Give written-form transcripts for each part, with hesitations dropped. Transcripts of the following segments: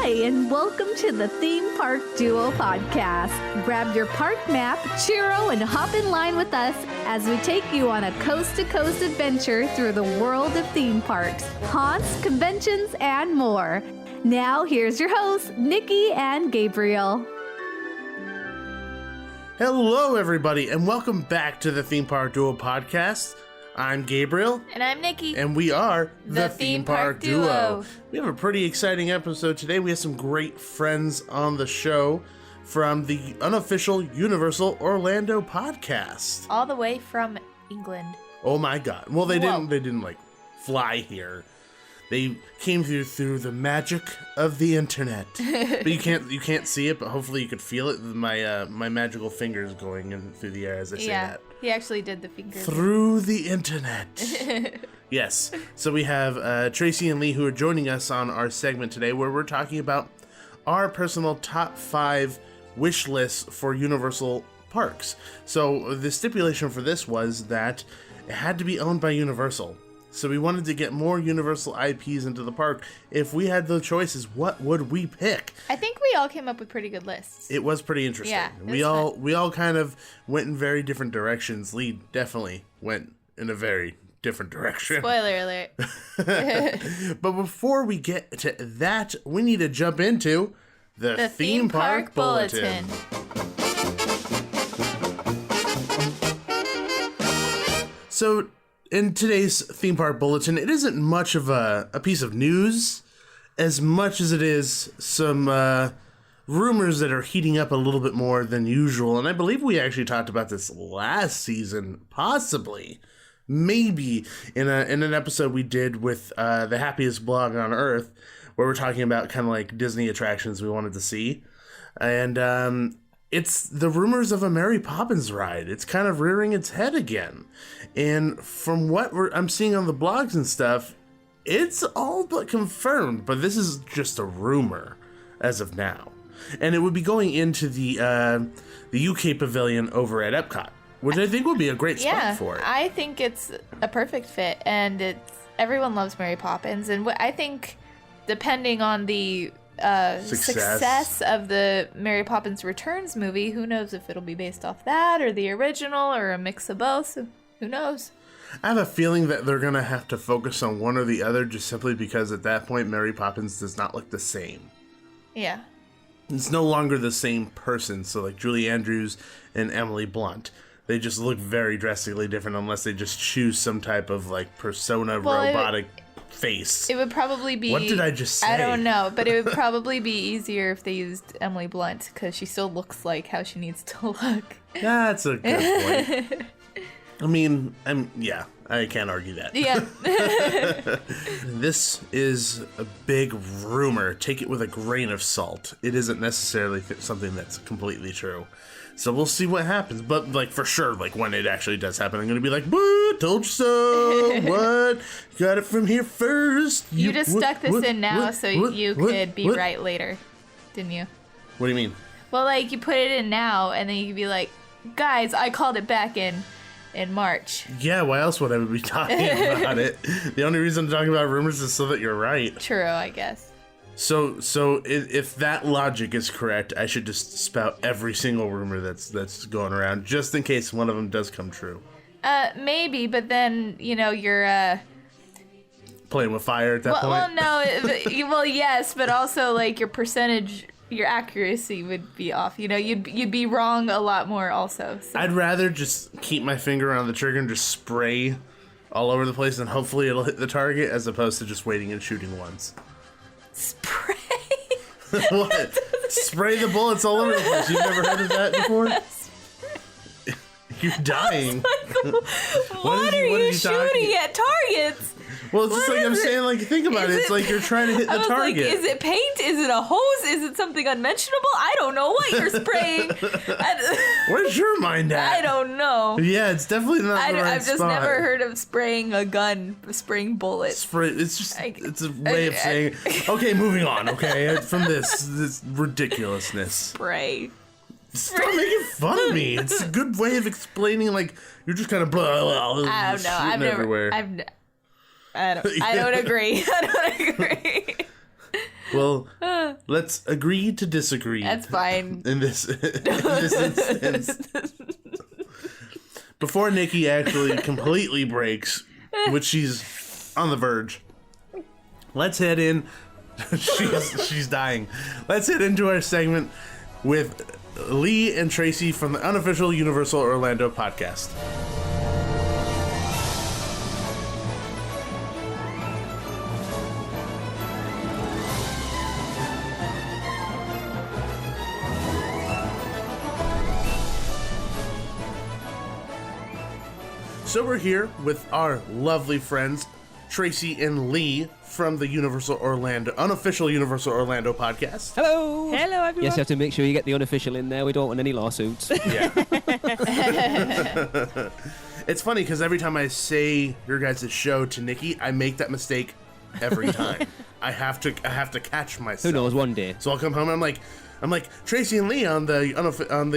Hi, and welcome to the Theme Park Duo Podcast. Grab your park map, churro, and hop in line with us as we take you on a coast-to-coast adventure through the world of theme parks, haunts, conventions, and more. Now, here's your hosts, Nikki and Gabriel. Hello, everybody, and welcome back to the Theme Park Duo Podcast. I'm Gabriel. And I'm Nikki. And we are the Theme Park Duo. We have a pretty exciting episode today. We have some great friends on the show from the Unofficial Universal Orlando Podcast. All the way from England. Oh my God. Well, they didn't like fly here. They came through the magic of the internet. But you can't see it, but hopefully you could feel it. My magical fingers going in through the air as I say that. He actually did the fingers. Through the internet. Yes. So we have Tracey and Lee who are joining us on our segment today where we're talking about our personal top 5 wish lists for Universal parks. So the stipulation for this was that it had to be owned by Universal. So we wanted to get more Universal IPs into the park. If we had the choices, what would we pick? I think we all came up with pretty good lists. It was pretty interesting. Yeah, we all kind of went in very different directions. Lee definitely went in a very different direction. Spoiler alert. But before we get to that, we need to jump into the Theme Park Bulletin. So in today's Theme Park Bulletin, it isn't much of a piece of news as much as it is some rumors that are heating up a little bit more than usual. And I believe we actually talked about this last season, possibly, maybe, in an episode we did with the happiest blog on Earth, where we're talking about kind of like Disney attractions we wanted to see. And it's the rumors of a Mary Poppins ride. It's kind of rearing its head again. And from what I'm seeing on the blogs and stuff, it's all but confirmed. But this is just a rumor as of now. And it would be going into the UK pavilion over at EPCOT, which I think would be a great spot for it. I think it's a perfect fit. And everyone loves Mary Poppins. And I think depending on the success of the Mary Poppins Returns movie, who knows if it'll be based off that or the original or a mix of both. So who knows? I have a feeling that they're going to have to focus on one or the other just simply because at that point Mary Poppins does not look the same. Yeah. It's no longer the same person. So like Julie Andrews and Emily Blunt, they just look very drastically different unless they just choose some type of like persona robotic face. It would probably be... What did I just say? I don't know, but it would probably be easier if they used Emily Blunt because she still looks like how she needs to look. That's a good point. I mean, I can't argue that. Yeah. This is a big rumor. Take it with a grain of salt. It isn't necessarily something that's completely true. So we'll see what happens. But, like, for sure, like, when it actually does happen, I'm going to be like, "Boo, told you so. What? Got it from here first." You just stuck this in now so you could be right later, didn't you? What do you mean? Well, like, you put it in now, and then you could be like, "Guys, I called it back in March." Yeah, why else would I be talking about it? The only reason I'm talking about rumors is so that you're right. True, I guess. So if that logic is correct, I should just spout every single rumor that's going around, just in case one of them does come true. Maybe, but then, you're, playing with fire at that point? Well, no, well, yes, but also, like, your accuracy would be off. You'd be wrong a lot more also. So. I'd rather just keep my finger on the trigger and just spray all over the place and hopefully it'll hit the target as opposed to just waiting and shooting once. Spray? What? Spray the bullets all over the place. You've never heard of that before? You're dying. What are you shooting at targets? Well, it's just like I'm saying, like, think about it. It's like you're trying to hit the target. Like, is it paint? Is it a hose? Is it something unmentionable? I don't know what you're spraying. Where's your mind at? I don't know. Yeah, it's definitely not the right I've just spot. never heard of spraying a gun, spraying bullets. It's just, it's a way of saying, okay, moving on, okay, from this ridiculousness. Spray. Stop making fun of me. It's a good way of explaining, like, you're just kind of blah, blah, blah, I don't know. I've never. Everywhere. I don't agree. I don't agree. Well, Let's agree to disagree. That's fine. In this instance. Before Nikki actually completely breaks, which she's on the verge, let's head in. she's dying. Let's head into our segment with Lee and Tracey from the Unofficial Universal Orlando Podcast. So we're here with our lovely friends, Tracey and Lee from the Unofficial Universal Orlando Podcast. Hello! Hello, everyone. Yes, you have to make sure you get the unofficial in there. We don't want any lawsuits. Yeah. It's funny because every time I say your guys' show to Nikki, I make that mistake every time. I have to catch myself. Who knows, one day. So I'll come home and I'm like Tracey and Lee on the Unofficial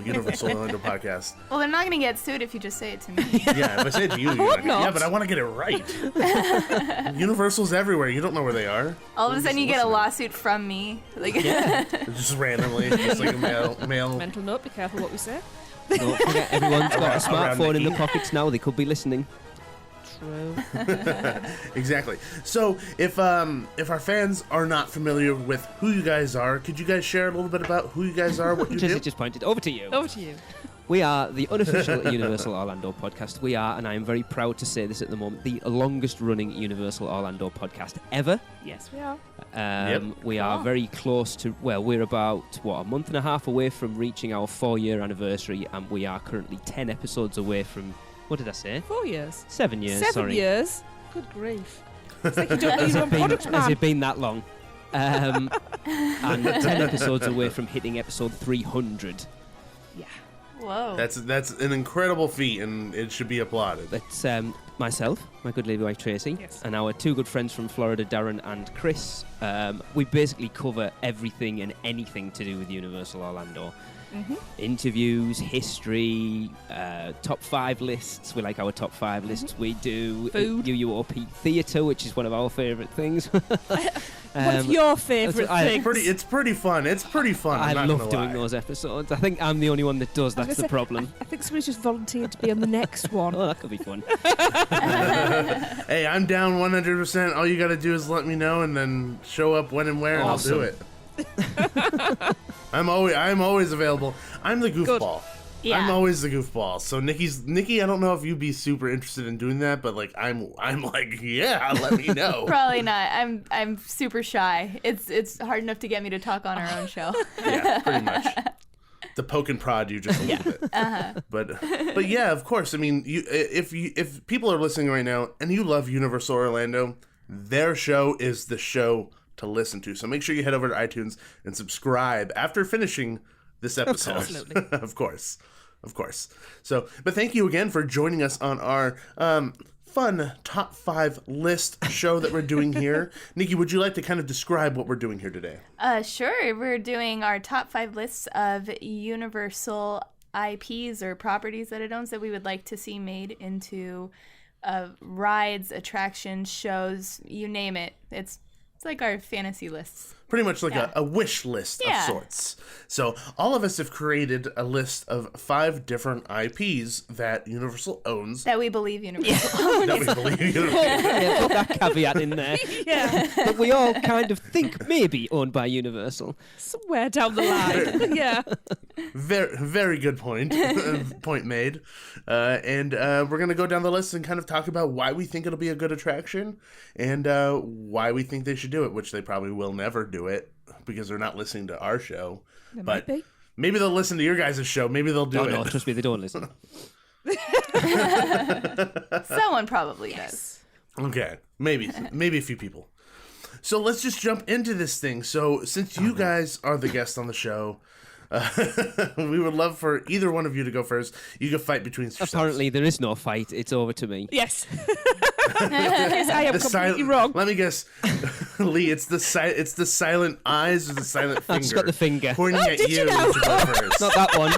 Universal Orlando Podcast. Well, they're not going to get sued if you just say it to me. Yeah, if I say it to you, yeah, but I want to get it right. Universal's everywhere. You don't know where they are. All of a sudden, you get a lawsuit from me. Just randomly, just like a mail. Mental note, be careful what we say. Don't forget, everyone's got a smartphone in Nikki. their pockets now. They could be listening. True. Exactly. So if our fans are not familiar with who you guys are, could you guys share a little bit about who you guys are, what you do? Just pointed over to you. Over to you. We are the Unofficial Universal Orlando Podcast. We are, and I am very proud to say this at the moment, the longest running Universal Orlando podcast ever. Yes, we are. We are very close to, we're about, a month and a half away from reaching our 4-year anniversary, and we are currently 10 episodes away from, what did I say? 4 years. 7 years, 7 sorry. years? Good grief. It's like you don't know your own product, Has man. it been that long? And 10 episodes away from hitting episode 300. Yeah. Whoa. That's an incredible feat, and it should be applauded. That's myself, my good lady wife Tracey, Yes. and our 2 good friends from Florida, Darren and Chris. We basically cover everything and anything to do with Universal Orlando. Mm-hmm. Interviews, history, top 5 lists. We like our top 5 lists. We do Food. UUOP theatre, which is one of our favourite things. What's your favourite thing? It's pretty fun. It's pretty fun. I I'm not love gonna doing lie. those episodes. I think I'm the only one that does. I was That's gonna the say, problem. I think somebody's just volunteered to be on the next one. Oh, that could be fun. Hey, I'm down 100%. All you got to do is let me know, and then show up when and where, and I'll do it. I'm always available. I'm the goofball. Yeah. I'm always the goofball. So Nikki, I don't know if you'd be super interested in doing that, but like I'm like, yeah, let me know. Probably not. I'm super shy. It's hard enough to get me to talk on our own show. Yeah, pretty much. To poke and prod you just a little bit. But yeah, of course. I mean, if people are listening right now and you love Universal Orlando, their show is the show to listen to. So make sure you head over to iTunes and subscribe after finishing this episode. Absolutely. Of course. So, but thank you again for joining us on our fun top 5 list show that we're doing here. Nikki, would you like to kind of describe what we're doing here today? Sure. We're doing our top 5 lists of Universal IPs or properties that it owns that we would like to see made into rides, attractions, shows, you name it. It's like our fantasy lists. Pretty much like a wish list of sorts. So all of us have created a list of 5 different IPs that Universal owns. That we believe Universal owns. That we believe Universal. Yeah, put that caveat in there. Yeah. But we all kind of think maybe owned by Universal. Somewhere down the line. Yeah. Very, very good point. Point made. And we're going to go down the list and kind of talk about why we think it'll be a good attraction and why we think they should do it, which they probably will never do it because they're not listening to our show. There But might be. maybe they'll listen to your guys' show. Maybe they'll do Oh, it. no, trust me, they don't listen. Someone probably does. Okay, maybe a few people. So let's just jump into this thing. So since you guys are the guest on the show, we would love for either one of you to go first. You can fight between yourselves. Apparently, there is no fight. It's over to me. Yes. Yes, I am completely wrong. Let me guess, Lee. It's the silent eyes or the silent finger. It's got the finger. pointing at did you know? to go first. Not that one.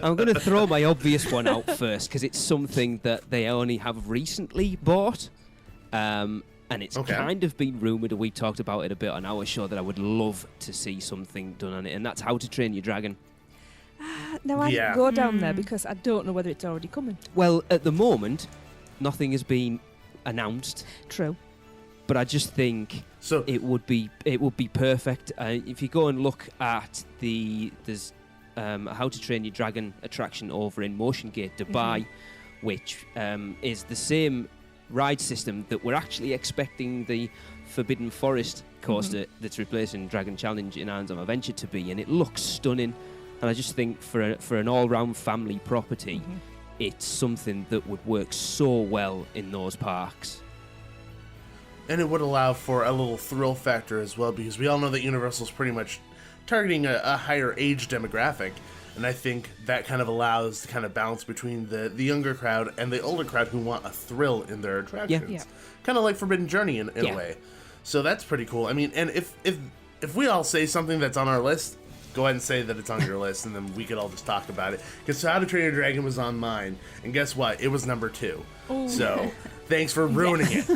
I'm going to throw my obvious one out first because it's something that they only have recently bought. And it's kind of been rumoured, and we talked about it a bit on our show, that I would love to see something done on it, and that's How to Train Your Dragon. Now, I can go down there because I don't know whether it's already coming. Well, at the moment, nothing has been announced. True. But I just think it would be perfect. If you go and look at there's How to Train Your Dragon attraction over in Motion Gate, Dubai, which is the same ride system that we're actually expecting the Forbidden Forest coaster that's replacing Dragon Challenge in Islands of Adventure to be, and it looks stunning. And I just think for an all-round family property, it's something that would work so well in those parks. And it would allow for a little thrill factor as well, because we all know that Universal's pretty much targeting a higher age demographic. And I think that kind of allows the kind of balance between the younger crowd and the older crowd who want a thrill in their attractions. Yeah. Kind of like Forbidden Journey in a way. So that's pretty cool. I mean, and if we all say something that's on our list, go ahead and say that it's on your list, and then we could all just talk about it. Because How to Train Your Dragon was on mine, and guess what? It was number 2. Ooh. So thanks for ruining it.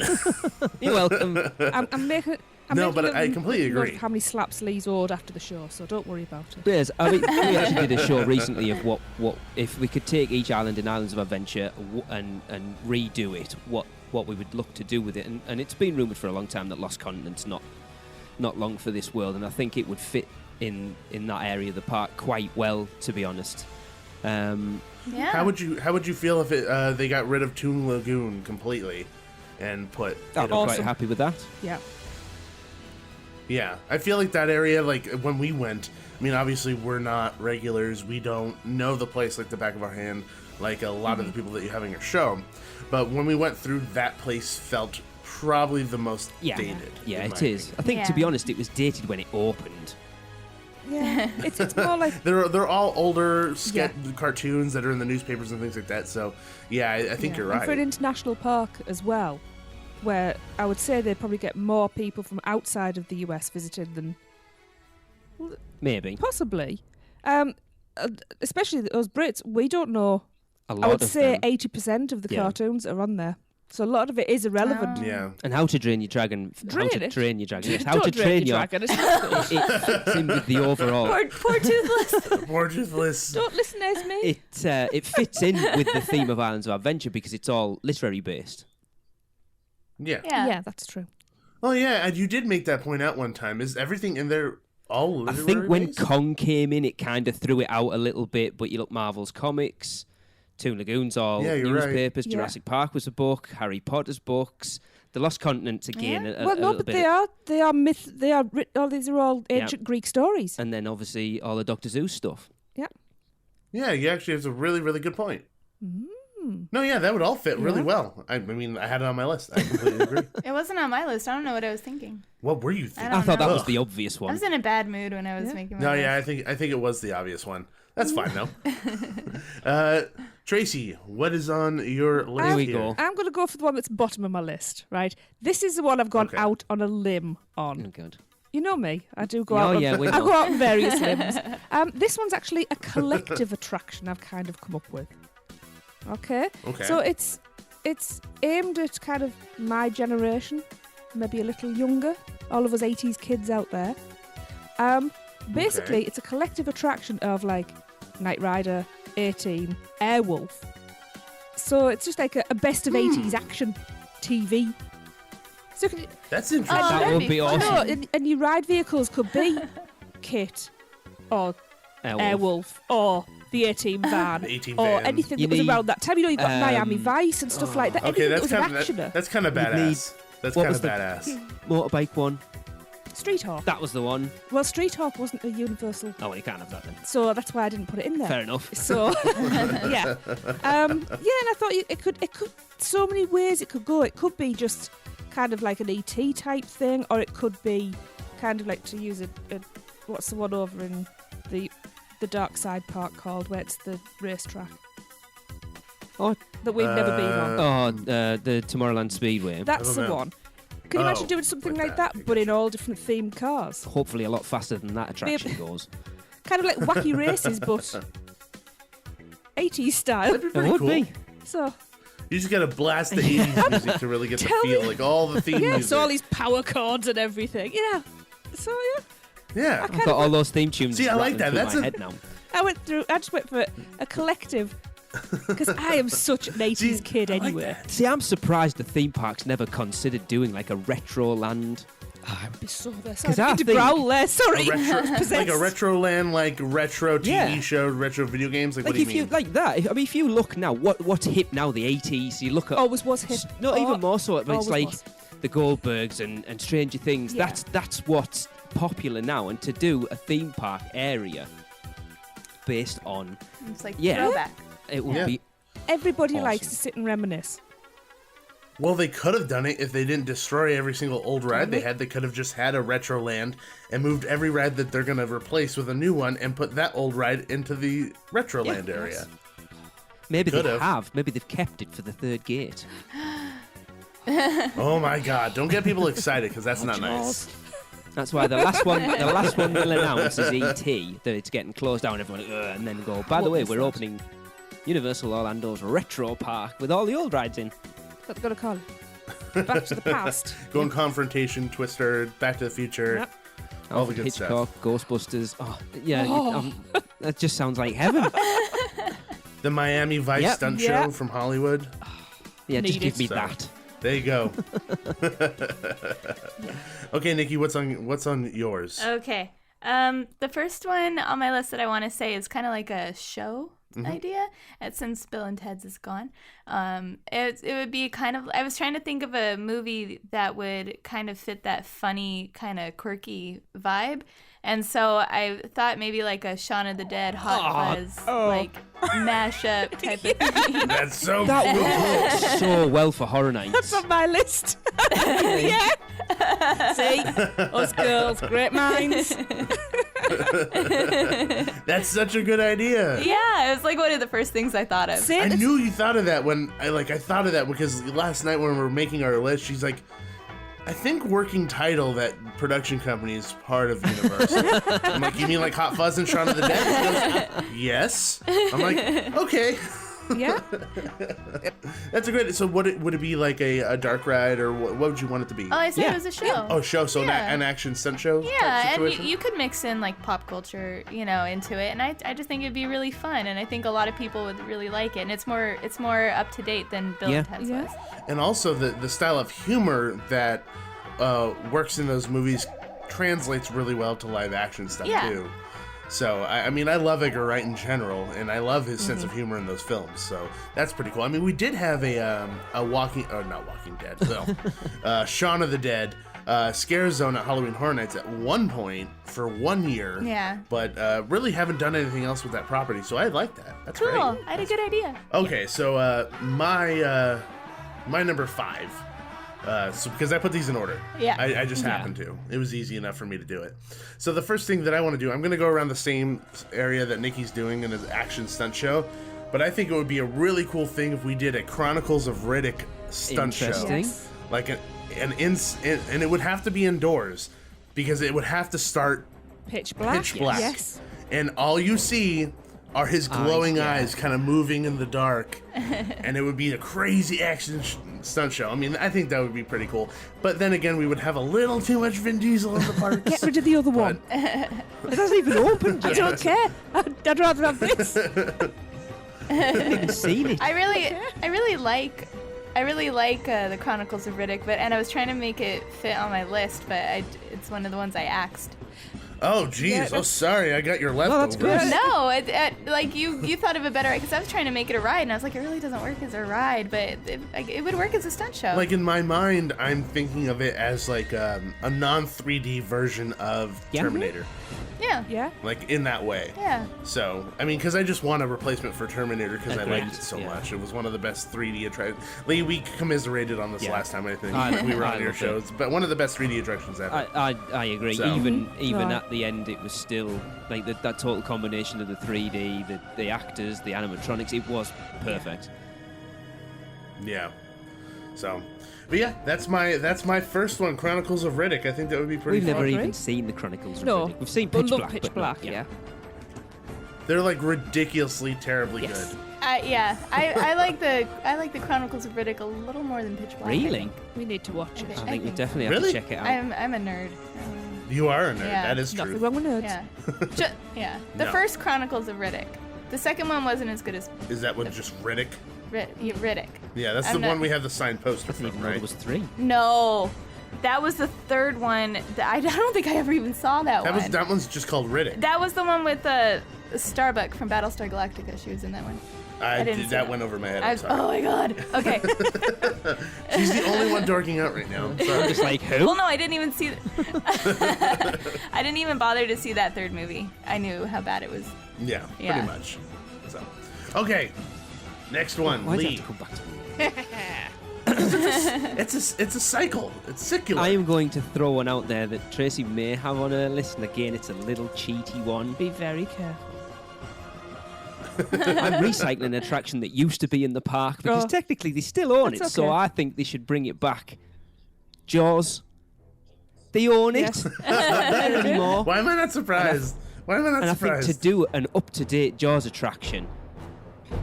You're welcome. I completely agree. How many slaps Lee's owed after the show, so don't worry about it. Yes, I mean, we actually did a show recently of what if we could take each island in Islands of Adventure and redo it, what we would look to do with it. And it's been rumoured for a long time that Lost Continent's not long for this world, and I think it would fit in that area of the park quite well, to be honest. How would you feel if they got rid of Toon Lagoon completely and put? I'm quite happy with that. Yeah. Yeah, I feel like that area, like when we went, I mean, obviously we're not regulars. We don't know the place like the back of our hand, like a lot of the people that you have in your show. But when we went through, that place felt probably the most dated. Yeah, it is. I think, to be honest, it was dated when it opened. Yeah, it's more like they're all older cartoons that are in the newspapers and things like that. So yeah, I think you're right. And for an international park as well, where I would say they probably get more people from outside of the US visiting than maybe possibly, especially those Brits. We don't know. I would say 80% of the cartoons are on there. So a lot of it is irrelevant. Yeah. And How to Train Your Dragon. Train your dragon. Yes, how to train your dragon. It fits in with the overall. Poor Toothless. Poor Toothless. Don't listen to me. It fits in with the theme of Islands of Adventure because it's all literary based. Yeah, that's true. Oh yeah, and you did make that point out one time. Is everything in there all literary I think when based? Kong came in, it kind of threw it out a little bit. But you look, Marvel's comics. Toon Lagoon's all newspapers. Right. Jurassic Park was a book. Harry Potter's books. The Lost Continent again. But they are myth. They are. These are all ancient Greek stories. And then obviously all the Doctor Zeus stuff. Yeah. Yeah, you actually have a really, really good point. No, yeah, that would all fit really well. I mean, I had it on my list. I completely agree. It wasn't on my list. I don't know what I was thinking. What were you thinking? I thought that was the obvious one. I was in a bad mood when I was making my list. Yeah, I think it was the obvious one. That's fine though. Tracy, what is on your list? Here we go. I'm going to go for the one that's bottom of my list. Right, this is the one I've gone out on a limb on. Oh, God. You know me. I do go out. I go out on various limbs. This one's actually a collective attraction I've kind of come up with. Okay. So it's aimed at kind of my generation, maybe a little younger. All of us 80s kids out there. Basically, it's a collective attraction of like Knight Rider, A-Team, Airwolf. So it's just like a best of 80s action TV. So that's interesting. That would be awesome. And your ride vehicles could be Kit or Airwolf or the A-Team van or anything that was around that time. You know, you've got Miami Vice and stuff like that. Okay, anything that was an actioner. That's kind of badass. That's kind of badass. Motorbike one. Street Hawk. That was the one. Well, Street Hawk wasn't a Universal. Oh, well, you can't have that then. So that's why I didn't put it in there. Fair enough. So, yeah. And I thought it could, so many ways it could go. It could be just kind of like an ET type thing, or it could be kind of like, to use a what's the one over in the Dark Side Park called, where it's the racetrack? Oh, that we've never been on. The Tomorrowland Speedway. That's the one. Can you imagine doing something like that, but in all different themed cars? Hopefully a lot faster than that attraction goes. Kind of like wacky races, but 80s style. That'd be pretty cool. So, You just gotta blast the 80s music to really get the feel, like all the theme music. So all these power chords and everything. Yeah. So Yeah. I've got all those theme tunes. See, I like that. That's my head now. I just went for a collective. Because I am such an 80s kid anyway. See, I'm surprised the theme parks never considered doing like a retro land. I'd be so there. Because I think growl there. Sorry. Like a retro land, like retro TV show, retro video games. Like what do you mean? Like that. I mean, if you look now, what's hip now? The 80s. You look at always was hip. No, even more so. But it's like was. the Goldbergs and Stranger Things. Yeah. That's what's popular now. And to do a theme park area based on It's like throwback. It would be. Everybody awesome. likes to sit and reminisce. Well, they could have done it if they didn't destroy every single old ride they had. They could have just had a retro land and moved every ride that they're going to replace with a new one and put that old ride into the retro land area. Maybe they have. Maybe they've kept it for the third gate. Oh my God! Don't get people excited because that's not nice. That's why the last one they'll announce is E.T. that it's getting closed down. Everyone, and then go. By the way, we're opening Universal Orlando's retro park with all the old rides in. What they got to call it? Back to the past. Going Confrontation, Twister, Back to the Future, Yep. all the good Hitchcock, stuff. Ghostbusters. Oh, yeah, that just sounds like heaven. The Miami Vice stunt show from Hollywood. Yeah, just give me So, that. There you go. Okay, Nikki, what's on yours? Okay. The first one on my list that I want to say is kind of like a show idea. Since Bill and Ted's is gone, it would be kind of. I was trying to think of a movie that would kind of fit that funny, kind of quirky vibe, and so I thought maybe like a Shaun of the Dead, Hot Fuzz, like mashup type of thing. That's so That cool. would work so well for horror nights. That's on my list. Yeah. See? Us girls, great minds. That's such a good idea. Yeah, it was like one of the first things I thought of. See? I knew you thought of that when I thought of that because last night when we were making our list, she's like, I think working title that production company is part of Universal. I'm like, you mean like Hot Fuzz and Shaun of the Dead? She goes, yes. I'm like, okay. Yeah. That's a great. So would it be like a dark ride or what would you want it to be? Oh, I said it was a show. Oh, show. So Yeah. an action stunt show. Yeah, type and situation? you could mix in like pop culture, into it, and I just think it'd be really fun, and I think a lot of people would really like it, and it's more up to date than Bill and Ted's was. And also the style of humor that works in those movies translates really well to live action stuff too. So I mean I love Edgar Wright in general, and I love his sense of humor in those films. So that's pretty cool. I mean we did have not Walking Dead, no, Shaun of the Dead scare zone at Halloween Horror Nights at one point for 1 year. Yeah. But really haven't done anything else with that property. So I like that. That's Cool. great. I had a good idea. Okay, so my number 5. So because I put these in order. Yeah. I just happened to. It was easy enough for me to do it. So the first thing that I want to do, I'm going to go around the same area that Nikki's doing in an action stunt show. But I think it would be a really cool thing if we did a Chronicles of Riddick stunt show. Interesting. Like and it would have to be indoors because it would have to start Pitch black. Yes. and all you see are his glowing eyes kind of moving in the dark. And it would be a crazy action stunt show. I mean, I think that would be pretty cool. But then again, we would have a little too much Vin Diesel in the parks. Get rid of the other one. It hasn't even opened. I don't care. I'd rather have this. I've seen it. I really like the Chronicles of Riddick, and I was trying to make it fit on my list, but it's one of the ones I axed. Oh, jeez. Oh, sorry. I got your leftovers. that's good. No, like you thought of it better because I was trying to make it a ride, and I was like, it really doesn't work as a ride, but it would work as a stunt show. Like in my mind, I'm thinking of it as like a non-3D version of Terminator. Yeah. Yeah. Like in that way. Yeah. So, I mean, because I just want a replacement for Terminator because I Agreed. liked it so Yeah. much. It was one of the best 3D attractions. Lee, we commiserated on this last time, I think. We were I on your loved shows. But one of the best 3D attractions ever. I agree. So- Even Right. at the end, it was still like that total combination of the 3D, the actors, the animatronics. It was perfect. Yeah. So, but yeah, that's my first one, Chronicles of Riddick. I think that would be pretty We've fun. never Right. even seen the Chronicles of No. Riddick. We've seen But Pitch love Black. Pitch but Black, no, yeah. They're like ridiculously terribly Yes. good. I like the Chronicles of Riddick a little more than Pitch Black. Really? We need to watch it. I think we definitely have to check it out. I'm a nerd. You are a nerd. Yeah. That is true. Nothing wrong with nerds. Yeah. The first Chronicles of Riddick. The second one wasn't as good as. Is that one just Riddick? Riddick. Yeah, that's the one we have the signed poster from, right? It was 3. No, that was the third one. I don't think I ever even saw that one. That one's just called Riddick. That was the one with Starbuck from Battlestar Galactica. She was in that one. That went over my head. I'm sorry. Oh my god. Okay. She's the only one dorking out right now. So I'm just like, who? Well, no, I didn't even see. I didn't even bother to see that third movie. I knew how bad it was. Yeah, pretty much. So, okay, next one. Why do Lee. you have to come back to me? It's a cycle. It's circular. I am going to throw one out there that Tracy may have on her list, and again, it's a little cheaty one. Be very careful. I'm recycling an attraction that used to be in the park because technically they still own it, so I think they should bring it back. Jaws. They own it. It's not there anymore. Why am I not surprised? I think to do an up-to-date Jaws attraction,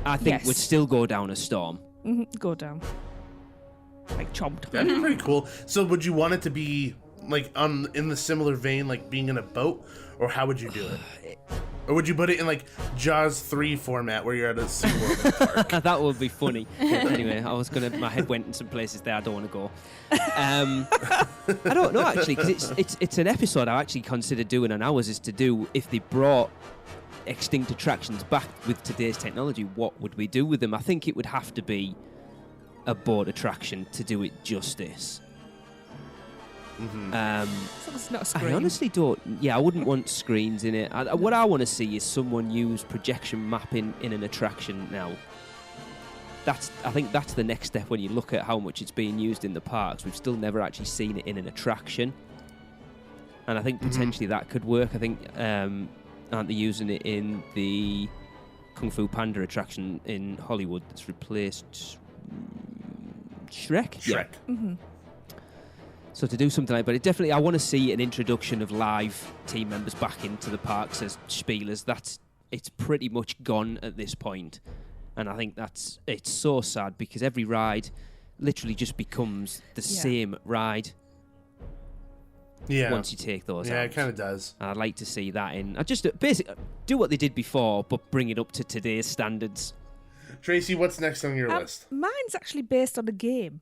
I think would still go down a storm. Go down. Like chomped. That'd be pretty cool. So would you want it to be like in the similar vein, like being in a boat, or how would you do it? Or would you put it in like Jaws 3 format where you're at a SeaWorld park? That would be funny. Anyway, my head went in some places there I don't want to go. I don't know actually, because it's an episode I actually considered doing on ours, is to do if they brought extinct attractions back with today's technology, what would we do with them? I think it would have to be a boat attraction to do it justice. It's not a screen. I honestly don't. Yeah, I wouldn't want screens in it. What I want to see is someone use projection mapping in an attraction now. I think that's the next step when you look at how much it's being used in the parks. We've still never actually seen it in an attraction, and I think potentially that could work. I think aren't they using it in the Kung Fu Panda attraction in Hollywood that's replaced Shrek? Yeah. So to do something like that, but definitely I want to see an introduction of live team members back into the parks as spielers. It's pretty much gone at this point, and I think it's so sad because every ride literally just becomes the same ride. Yeah. Once you take those out. Yeah, it kind of does. And I'd like to see that in. I just basically do what they did before, but bring it up to today's standards. Tracy, what's next on your list? Mine's actually based on a game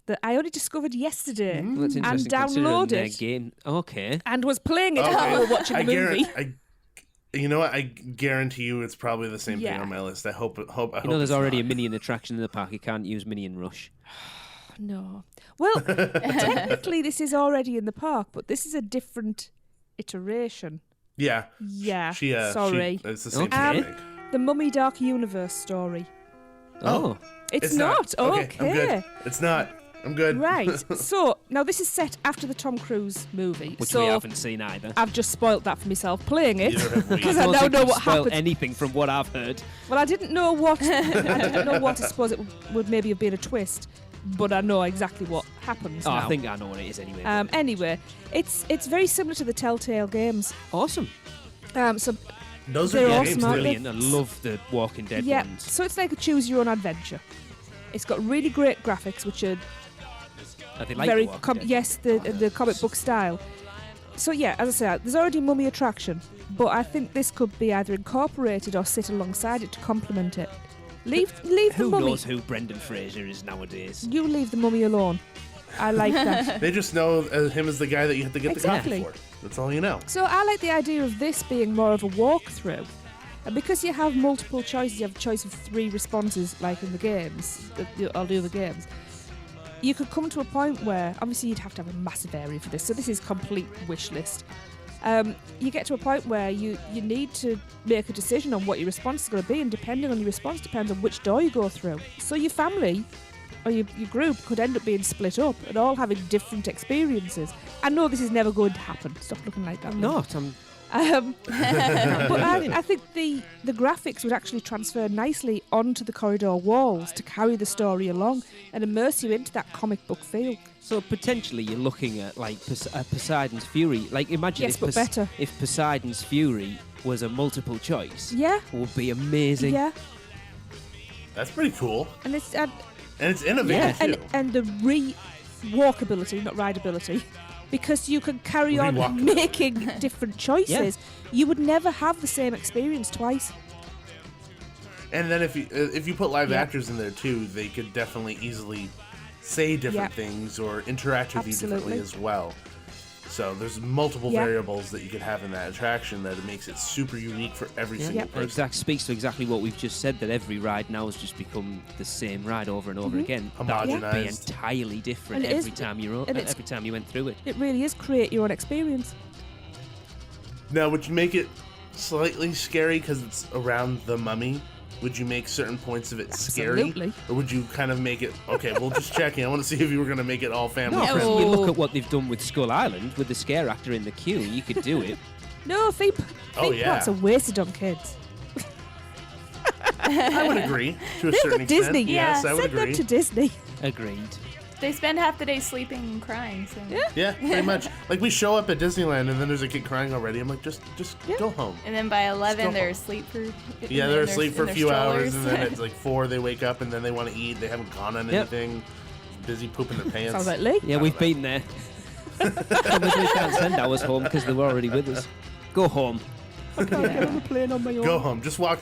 that I only discovered yesterday and downloaded. Game. Okay. And was playing it while we were watching the movie. You know what? I guarantee you it's probably the same thing on my list. I hope there's already a Minion attraction in the park. You can't use Minion Rush. No. Well, technically this is already in the park, but this is a different iteration. Yeah. Yeah. Sorry. It's the same thing. The Mummy Dark Universe story. Oh. It's not. Okay. I'm good. It's not. I'm good. Right. So, now this is set after the Tom Cruise movie. Which we haven't seen either. I've just spoilt that for myself playing it. Because I now know what happened. Anything from what I've heard. Well, I didn't know what I suppose it would maybe have been a twist. But I know exactly what happens now. I think I know what it is anyway. Anyway, it's very similar to the Telltale games. Awesome. So those are all games. Brilliant. I love the Walking Dead ones. So it's like a choose your own adventure. It's got really great graphics, which are they like very the comic book style. So yeah, as I said, there's already Mummy attraction, but I think this could be either incorporated or sit alongside it to complement it. Leave the Mummy. Who knows who Brendan Fraser is nowadays? You leave the Mummy alone. I like that. They just know him as the guy that you have to get the coffee for. That's all you know. So I like the idea of this being more of a walkthrough. And because you have multiple choices, you have a choice of 3 responses, like in the games, all the other games, you could come to a point where, obviously you'd have to have a massive area for this, so this is complete wish list. You get to a point where you need to make a decision on what your response is going to be, and depending on your response depends on which door you go through. So your family or your group could end up being split up and all having different experiences. I know this is never going to happen. Stop looking like that. But I think the graphics would actually transfer nicely onto the corridor walls to carry the story along and immerse you into that comic book feel. So potentially you're looking at like Poseidon's Fury. Like imagine if Poseidon's Fury was a multiple choice. Yeah. It would be amazing. Yeah. That's pretty cool. And it's innovative too. And the walkability, not rideability, because you can carry on making different choices. You would never have the same experience twice. And then if you put live actors in there too, they could definitely easily say different things or interact with you differently as well. So there's multiple variables that you could have in that attraction that it makes it super unique for every single person. Speaks to exactly what we've just said, that every ride now has just become the same ride over and over again. That would be entirely different every time you went through it. It really is create your own experience. Now, would you make it slightly scary because it's around the mummy? Would you make certain points of it scary? Or would you kind of make it, okay, well, just checking. I want to see if you were going to make it all family friendly. No, look at what they've done with Skull Island with the scare actor in the queue. You could do it. No, theme parks are wasted on kids. I would agree to a certain extent. Disney. Yes, I would agree. Send them to Disney. Agreed. They spend half the day sleeping and crying. So. Yeah, pretty much. Like, we show up at Disneyland and then there's a kid crying already. I'm like, just go home. And then by 11, they're asleep for... Yeah, they're asleep for a few hours, and then it's like 4, they wake up, and then they want to eat. They haven't gone on anything. Busy pooping their pants. Sounds like Lee. Yeah, we've been there. We can't send ours home because they were already with us. Go home. I can't get on the plane on my own. Go home. Just walk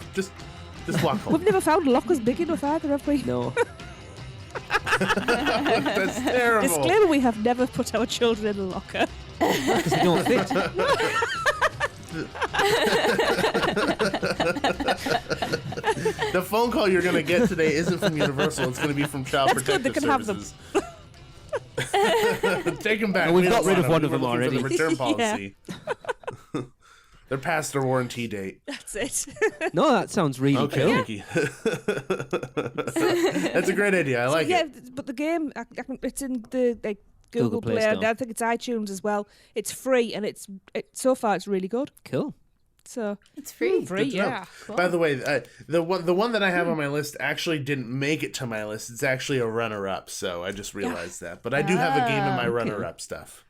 home. We've never found lockers big enough either, have we? No. That's terrible. Disclaimer, we have never put our children in a locker. Because they don't fit. The phone call you're going to get today isn't from Universal. It's going to be from Child Protective Services. Take them back. No, we've got rid of one of them already. The return policy. They're past their warranty date. That's it. No, that sounds really cool. Okay, that's a great idea. I like it. Yeah, but the game, it's in the Google Play, and I think it's iTunes as well. It's free, and so far it's really good. Cool. So it's free. Yeah. Cool. By the way, the one that I have on my list actually didn't make it to my list. It's actually a runner-up, so I just realized that. But I do have a game in my runner-up stuff.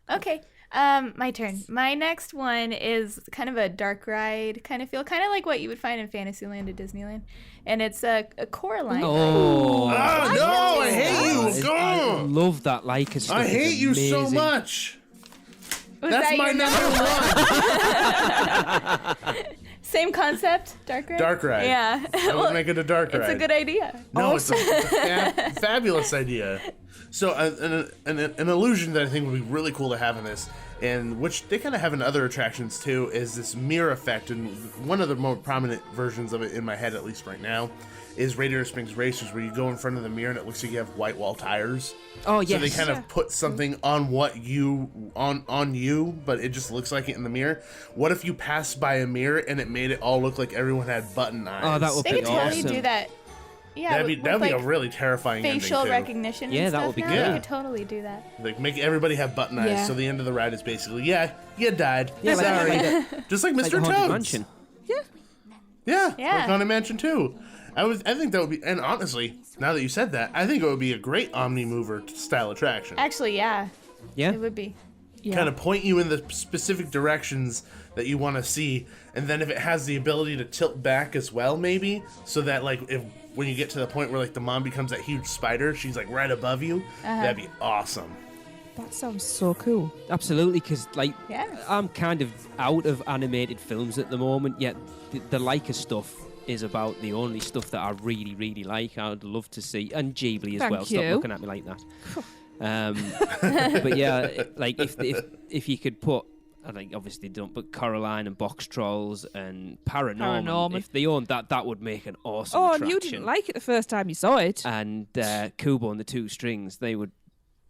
Okay. My turn. My next one is kind of a dark ride kind of feel, kind of like what you would find in Fantasyland at Disneyland, and it's a Coraline. Oh no! I hate you. I love that Leica stuff. I hate you so much. That's my number one. Same concept, dark ride. Dark ride. Yeah, I would make it a dark ride. It's a good idea. No, it's a fabulous idea. So an illusion that I think would be really cool to have in this, and which they kind of have in other attractions too, is this mirror effect. And one of the more prominent versions of it in my head, at least right now, is Radiator Springs Racers, where you go in front of the mirror and it looks like you have white wall tires. Oh yes. So they kind of put something on on you, but it just looks like it in the mirror. What if you passed by a mirror and it made it all look like everyone had button eyes? Oh, that would be awesome. They could totally do that. Yeah, that'd be a really terrifying facial ending too. recognition. Yeah, and that stuff would be now. good. They could totally do that. Like make everybody have button eyes. So the end of the ride is basically, you died. Yeah, sorry. Just like Mr. Haunted Toad's. Mansion. Yeah. Like Haunted Mansion too. I think that would be, and honestly, now that you said that, I think it would be a great Omni-Mover style attraction. Actually, yeah. Yeah. It would be. Yeah. Kind of point you in the specific directions that you want to see, and then if it has the ability to tilt back as well, maybe, so that like when you get to the point where like the mom becomes that huge spider, she's like right above you, that'd be awesome. That sounds so cool. Absolutely, because I'm kind of out of animated films at the moment, yet the Leica stuff is about the only stuff that I really, really like. I'd love to see, and Ghibli as well. Stop looking at me like that. But yeah, like if you could put, I think obviously they don't, but Coraline and Box Trolls and Paranorman. If they owned that would make an awesome attraction. And you didn't like it the first time you saw it. And Kubo and the Two Strings, they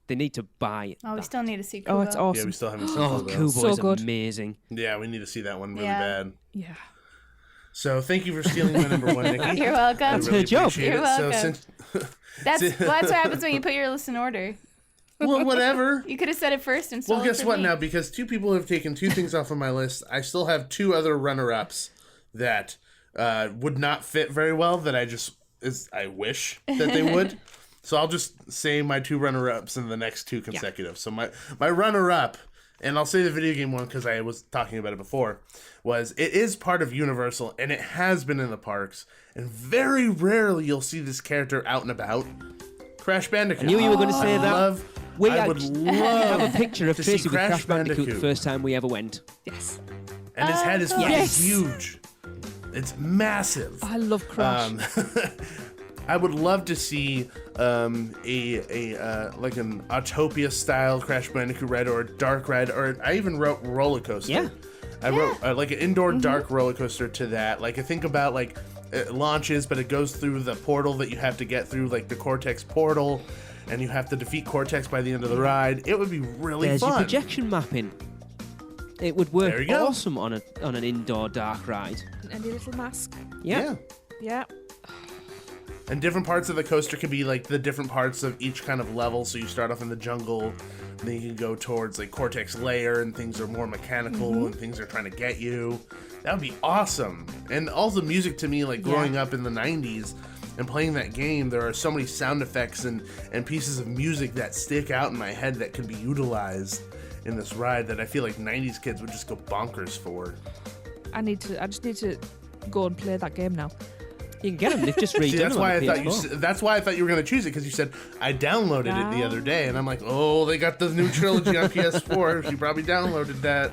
need to buy it. Oh, we still need to see Kubo. Oh, it's awesome. Yeah, we still haven't seen Kubo. Kubo. So is good. Amazing. Yeah, we need to see that one really bad. Yeah. So thank you for stealing my number one, Nikki. You're welcome. That's her job. You're welcome. So that's what happens when you put your list in order. Well, whatever. You could have said it first and stole Well, guess what now? Because two people have taken two things off of my list, I still have two other runner-ups that would not fit very well that I wish that they would. So I'll just say my two runner-ups in the next two consecutive. So my runner-up and I'll say the video game one because I was talking about it before, it is part of Universal, and it has been in the parks, and very rarely you'll see this character out and about. Crash Bandicoot. I knew you were going to say that. I would love have a picture of Tracy with Crash Bandicoot the Bandicoot. first time we ever went. Yes. And his head is fucking Yes. huge. It's massive. I love Crash. I would love to see an Autopia style Crash Bandicoot ride, or a dark ride, or I even wrote roller coaster. Yeah. I wrote like an indoor dark roller coaster to that. Like I think about like it launches, but it goes through the portal that you have to get through, like the Cortex portal, and you have to defeat Cortex by the end of the ride. It would be really There's fun. your projection mapping. It would work There you go. awesome on an indoor dark ride. And your little mask. Yeah. Yeah. And different parts of the coaster can be like the different parts of each kind of level. So you start off in the jungle, and then you can go towards like Cortex Layer, and things are more mechanical, and things are trying to get you. That would be awesome. And all the music to me, like growing up in the 90s and playing that game, there are so many sound effects and pieces of music that stick out in my head that could be utilized in this ride that I feel like 90s kids would just go bonkers for. I just need to go and play that game now. You can get them. They've just redone See, that's them why on I the thought PS4. that's why I thought you were going to choose it, because you said I downloaded it the other day, and I'm like, oh, they got the new trilogy on PS4. You probably downloaded that.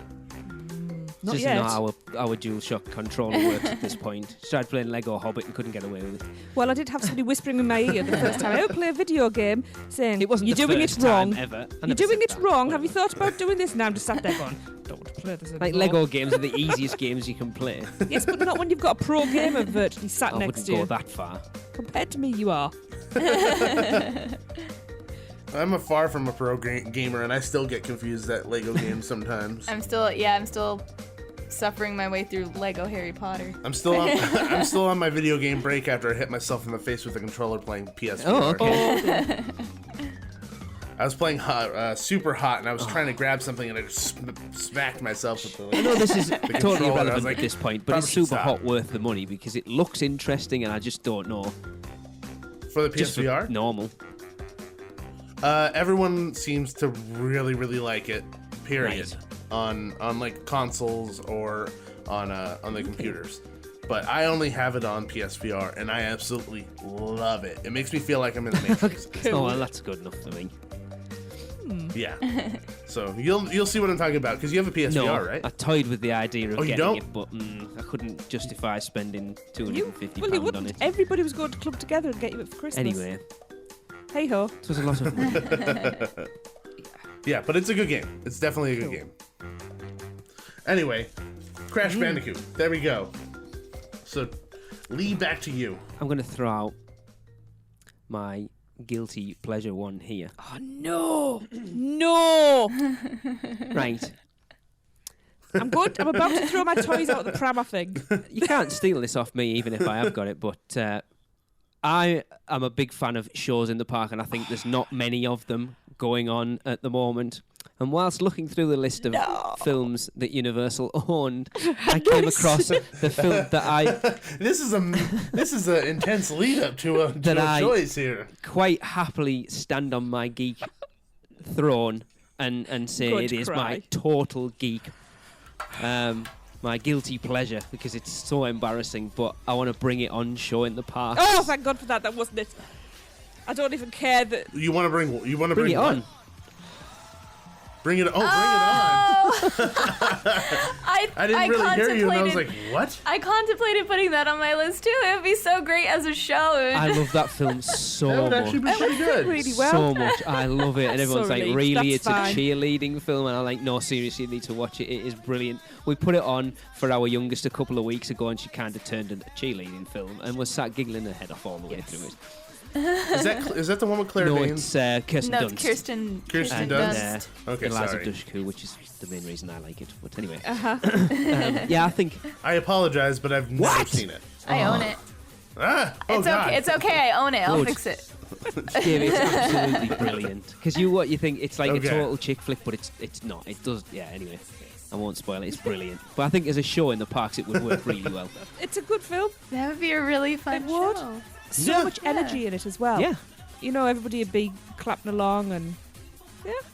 Not Just yet. not how our DualShock controller works at this point. Started playing Lego Hobbit and couldn't get away with it. Well, I did have somebody whispering in my ear the first time I ever play a video game, saying, It wasn't "You're the doing first it wrong. time ever. I You're never doing said it that. wrong. Have you thought about doing this?" And I'm just sat there going, "Don't want to play this anymore." Like Lego games are the easiest games you can play. Yes, but not when you've got a pro gamer virtually sat I next wouldn't to you. go that far. Compared to me, you are. I'm a far from a pro gamer, and I still get confused at Lego games sometimes. I'm still suffering my way through Lego Harry Potter. I'm still on my video game break after I hit myself in the face with a controller playing PSVR. Oh, okay. I was playing super hot, and I was trying to grab something, and I just smacked myself with the. I know this is totally controller, I was irrelevant like, at this point, but probably it's super should stop. hot worth the money because it looks interesting and I just don't know. For the Just for PSVR? normal. Everyone seems to really, really like it. Period. Right. On like consoles or on the computers. But I only have it on PSVR, and I absolutely love it. It makes me feel like I'm in the Matrix. Oh, well, that's good enough for me. Yeah. So you'll see what I'm talking about, because you have a PSVR, No, right? I toyed with the idea of Oh, you getting don't? it, but I couldn't justify spending You £250 on wouldn't. it. Everybody was going to club together and get you it for Christmas. Anyway, Hey ho. it was a lot of money. Yeah, but it's a good game. It's definitely a good game. Anyway, Crash Bandicoot. There we go. So, Lee, back to you. I'm going to throw out my guilty pleasure one here. Oh no, no! Right. I'm about to throw my toys out of the pram, I think. You can't steal this off me, even if I have got it, but I am a big fan of shows in the park, and I think there's not many of them going on at the moment. And whilst looking through the list of films that Universal owned, I came across the film that I This is an intense lead up to a choice here. quite happily stand on my geek throne and say Going it to is cry. my total geek, my guilty pleasure, because it's so embarrassing. But I want to bring it on show in the park. Oh, thank God for that. That wasn't it. I don't even care that. You want to bring bring bring it what? on. Bring it on. Bring it on. I didn't really hear you, and I was like, what? I contemplated putting that on my list too. It would be so great as a show. I love that film so That would much. actually be pretty good. Really well. So much. I love it. And everyone's like, relieved. really? That's It's fine. a cheerleading film? And I'm like, no, seriously, you need to watch it. It is brilliant. We put it on for our youngest a couple of weeks ago, and she kind of turned into a cheerleading film and was sat giggling her head off all the way through it. Is that the one with Claire No, Danes? it's Kirsten No, Dunst. Kirsten Kirsten And Dunst? Dunst. Okay, Eliza sorry. Dushku, which is the main reason I like it. But anyway. Uh-huh. Yeah, I think... I apologize, but I've never What? seen it. I own it. Ah, oh It's God. okay. It's okay. I own it. I'll Good. fix it. Dave, it's absolutely brilliant. Because you think it's like Okay. a total chick flick, but it's not. It does... Yeah, anyway. I won't spoil it. It's brilliant. But I think as a show in the parks, it would work really well. It's a good film. That would be a really fun It would. show. So Yeah. much energy in it as well. Yeah. You know, everybody would be clapping along and...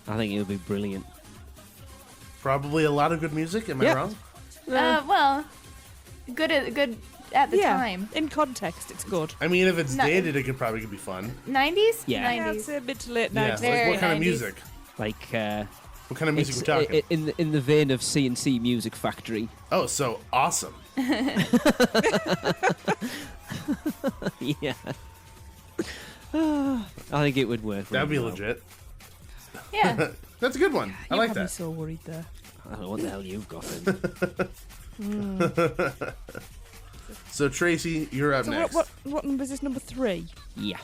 I think it would be brilliant. Probably a lot of good music. Am I wrong? Well, good at the time. In context, it's good. I mean, if it's dated, it could probably be fun. 90s? Yeah. 90s. I'd say mid to late Yeah. 90s. Like, what kind of 90s. music? Like, What kind of music we're talking? in the vein of C&C Music Factory. Oh, so awesome. Yeah. I think it would work. That'd be really well. legit. Yeah. That's a good one. I You like had me that. so worried there. I don't know what the hell you've got then. So Tracy, you're up So next. what number is this? Number 3? Yeah.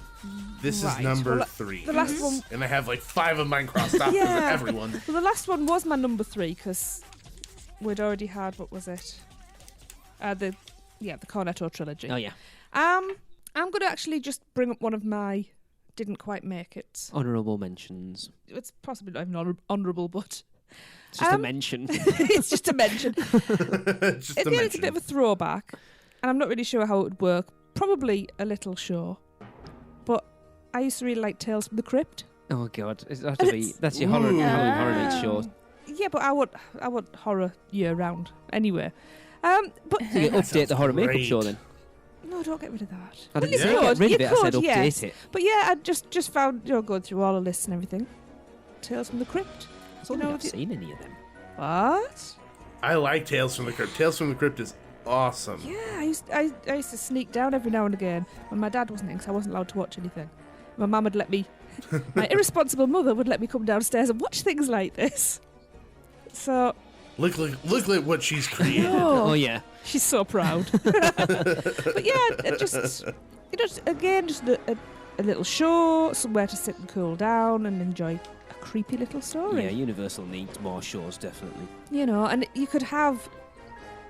This Right. is number Well, 3. The last one. And I have like 5 of mine crossed off because Yeah. everyone. Well, the last one was my number 3 because we'd already had, what was it? The Cornetto trilogy. Oh, yeah. I'm going to actually just bring up one of my didn't quite make it. Honourable mentions. It's possibly not even honourable, but It's just a mention. it's just a mention. Just a It's a mention. bit of a throwback, and I'm not really sure how it would work. Probably a little show, but I used to really like Tales from the Crypt. Oh, God. That's your Halloween Horror Nights show. Yeah, but I want horror year round anyway. But So you update the horror makeup great. show then? no, don't get rid of that. I didn't You say could, get rid you of it, I said could, update yes. it. But yeah, I just found going through all the lists and everything. Tales from the Crypt. I don't think I've if you- seen any of them. What? I like Tales from the Crypt. Tales from the Crypt is awesome. Yeah, I used to sneak down every now and again when my dad wasn't in because I wasn't allowed to watch anything. My mum would let me, my irresponsible mother would let me come downstairs and watch things like this. So Look at what she's created. Oh, yeah. she's so proud. But yeah, it just a little show, somewhere to sit and cool down and enjoy a creepy little story. Yeah, Universal needs more shows, definitely. You know, and you could have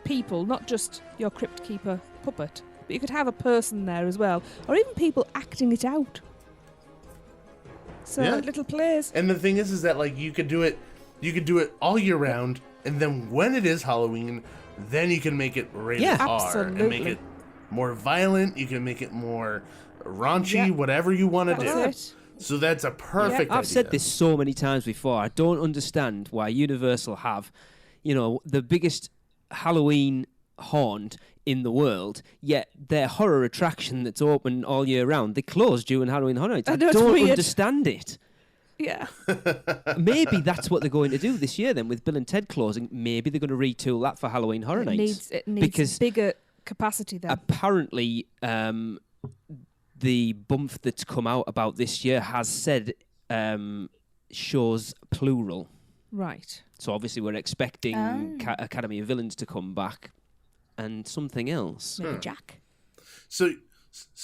people, not just your crypt keeper puppet, but you could have a person there as well, or even people acting it out. So Yeah. little plays. And the thing is that like you could do it all year round, and then when it is Halloween, then you can make it rated Yeah. R and make Absolutely. it more violent. You can make it more raunchy, Yeah. whatever you want to do. That's it. So that's a perfect. I've said idea. this so many times before. I don't understand why Universal have, the biggest Halloween haunt in the world, yet their horror attraction that's open all year round, they close during Halloween Horror Nights. I know, it's don't weird. understand it. Yeah. Maybe that's what they're going to do this year then, with Bill and Ted closing. Maybe they're going to retool that for Halloween Horror Nights. It needs because bigger capacity there. apparently the bump that's come out about this year has said shows plural. Right. So obviously we're expecting Academy of Villains to come back and something else. Maybe Jack. So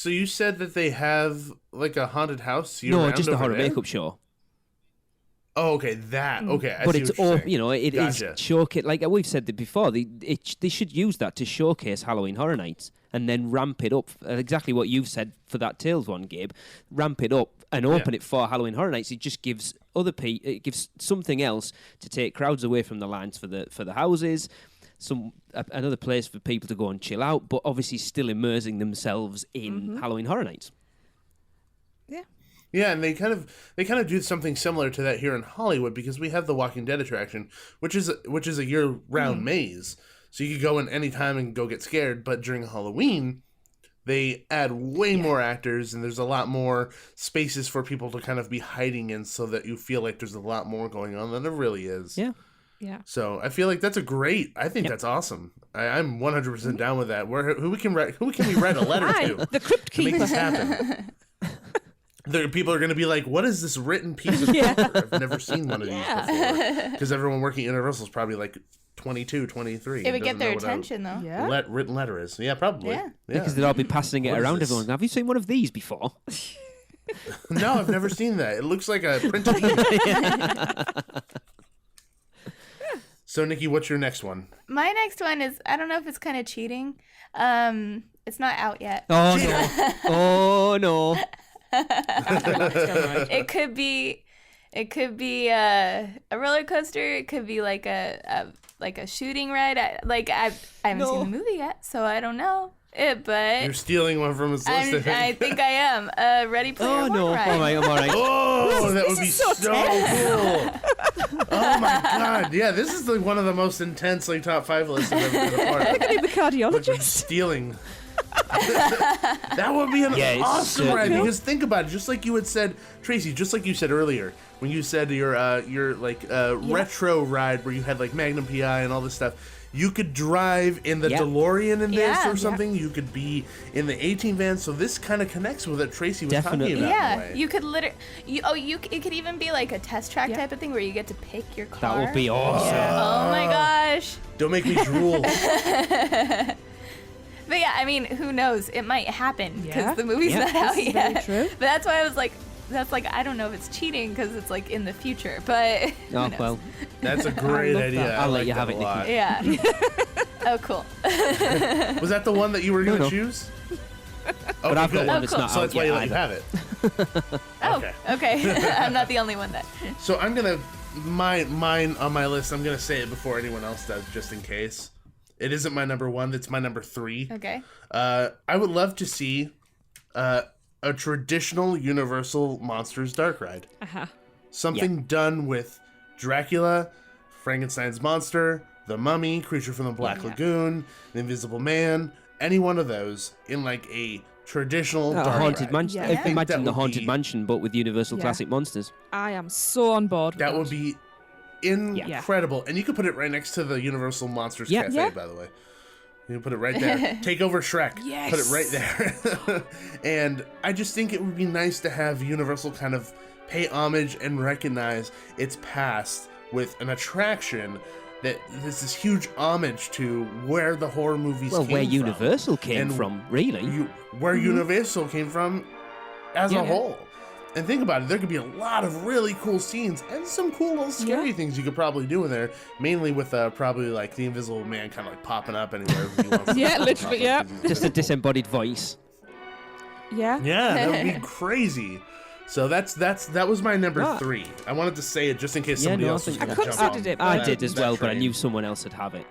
you said that they have like a haunted house year No, round just a over horror there? makeup show. Oh, okay, that. Okay, I But see it's what you're all, saying. it is Gotcha. showcase. Like we've said it before, they should use that to showcase Halloween Horror Nights and then ramp it up. Exactly what you've said for that Tales one, Gabe. Ramp it up and open it for Halloween Horror Nights. It just gives it gives something else to take crowds away from the lines for the houses. Another place for people to go and chill out, but obviously still immersing themselves in Halloween Horror Nights. Yeah. Yeah, and they kind of do something similar to that here in Hollywood because we have the Walking Dead attraction, which is a year-round maze. So you could go in any time and go get scared, but during Halloween, they add way more actors and there's a lot more spaces for people to kind of be hiding in so that you feel like there's a lot more going on than there really is. Yeah. Yeah. So I feel like that's I think that's awesome. I'm 100% down with that. Who can we write a letter to? The Crypt To make Keeper. this happen. People are going to be like, what is this written piece of paper? I've never seen one of these before. Because everyone working at Universal is probably like 22, 23. It would get their doesn't know what attention, though. Yeah. written letter is. Yeah, probably. Yeah. Because they'll all be passing it What is around this? everyone. Have you seen one of these before? No, I've never seen that. It looks like a printed email. So, Nikki, what's your next one? My next one is, I don't know if it's kind of cheating. It's not out yet. Oh, no. Oh, no. It could be a roller coaster. It could be like a shooting ride. I haven't seen the movie yet, so I don't know. But You're stealing one from his list, I think I am. Ready Player Oh, One no. ride. All right, I'm all right. Oh, that would be is so so cool. Oh my god! Yeah, this is one of the most intense top 5 lists I've ever been a part of. I could be the cardiologist. Stealing. That would be an awesome ride because think about it. Just like you had said, Tracy. Just like you said earlier when you said your retro ride where you had Magnum PI and all this stuff. You could drive in the DeLorean in this or something. You could be in the 18 van. So this kind of connects with what Tracy was talking about. Yeah, you could it could even be like a test track type of thing where you get to pick your car. That would be awesome. Oh my gosh. Don't make me drool. But yeah, I mean, who knows? It might happen because the movie's not out yet. True. But that's why I was like, I don't know if it's cheating because it's in the future. But well, that's a great idea. I'll let you have it, Nikki. Yeah. Oh, cool. Was that the one that you were going to choose? But I've got one that's not so out that's why you let you either. have it. Okay. I'm not the only one then. So I'm gonna mine on my list. I'm gonna say it before anyone else does, just in case. It isn't my number 1. It's my number 3. Okay. I would love to see a traditional Universal Monsters dark ride. Something done with Dracula, Frankenstein's monster, the Mummy, Creature from the Black Lagoon, The Invisible Man, any one of those in a traditional dark haunted ride. mansion. Imagine the haunted mansion, but with Universal Classic Monsters. I am so on board with that. Would be incredible. And you could put it right next to the Universal Monsters Cafe, by the way. You can put it right there. Take over Shrek. Yes. Put it right there. And I just think it would be nice to have Universal kind of pay homage and recognize its past with an attraction that this is huge homage to where the horror movies came from. Where Universal came from, really. Where Universal came from as a whole. And think about it, there could be a lot of really cool scenes and some cool little scary things you could probably do in there, mainly with probably the Invisible Man kind of popping up anywhere he wants to. Literally, Just a disembodied voice. Yeah, that would be crazy. So that was my number 3. I wanted to say it just in case somebody else was going to jump on. I did as well, but I knew someone else would have it.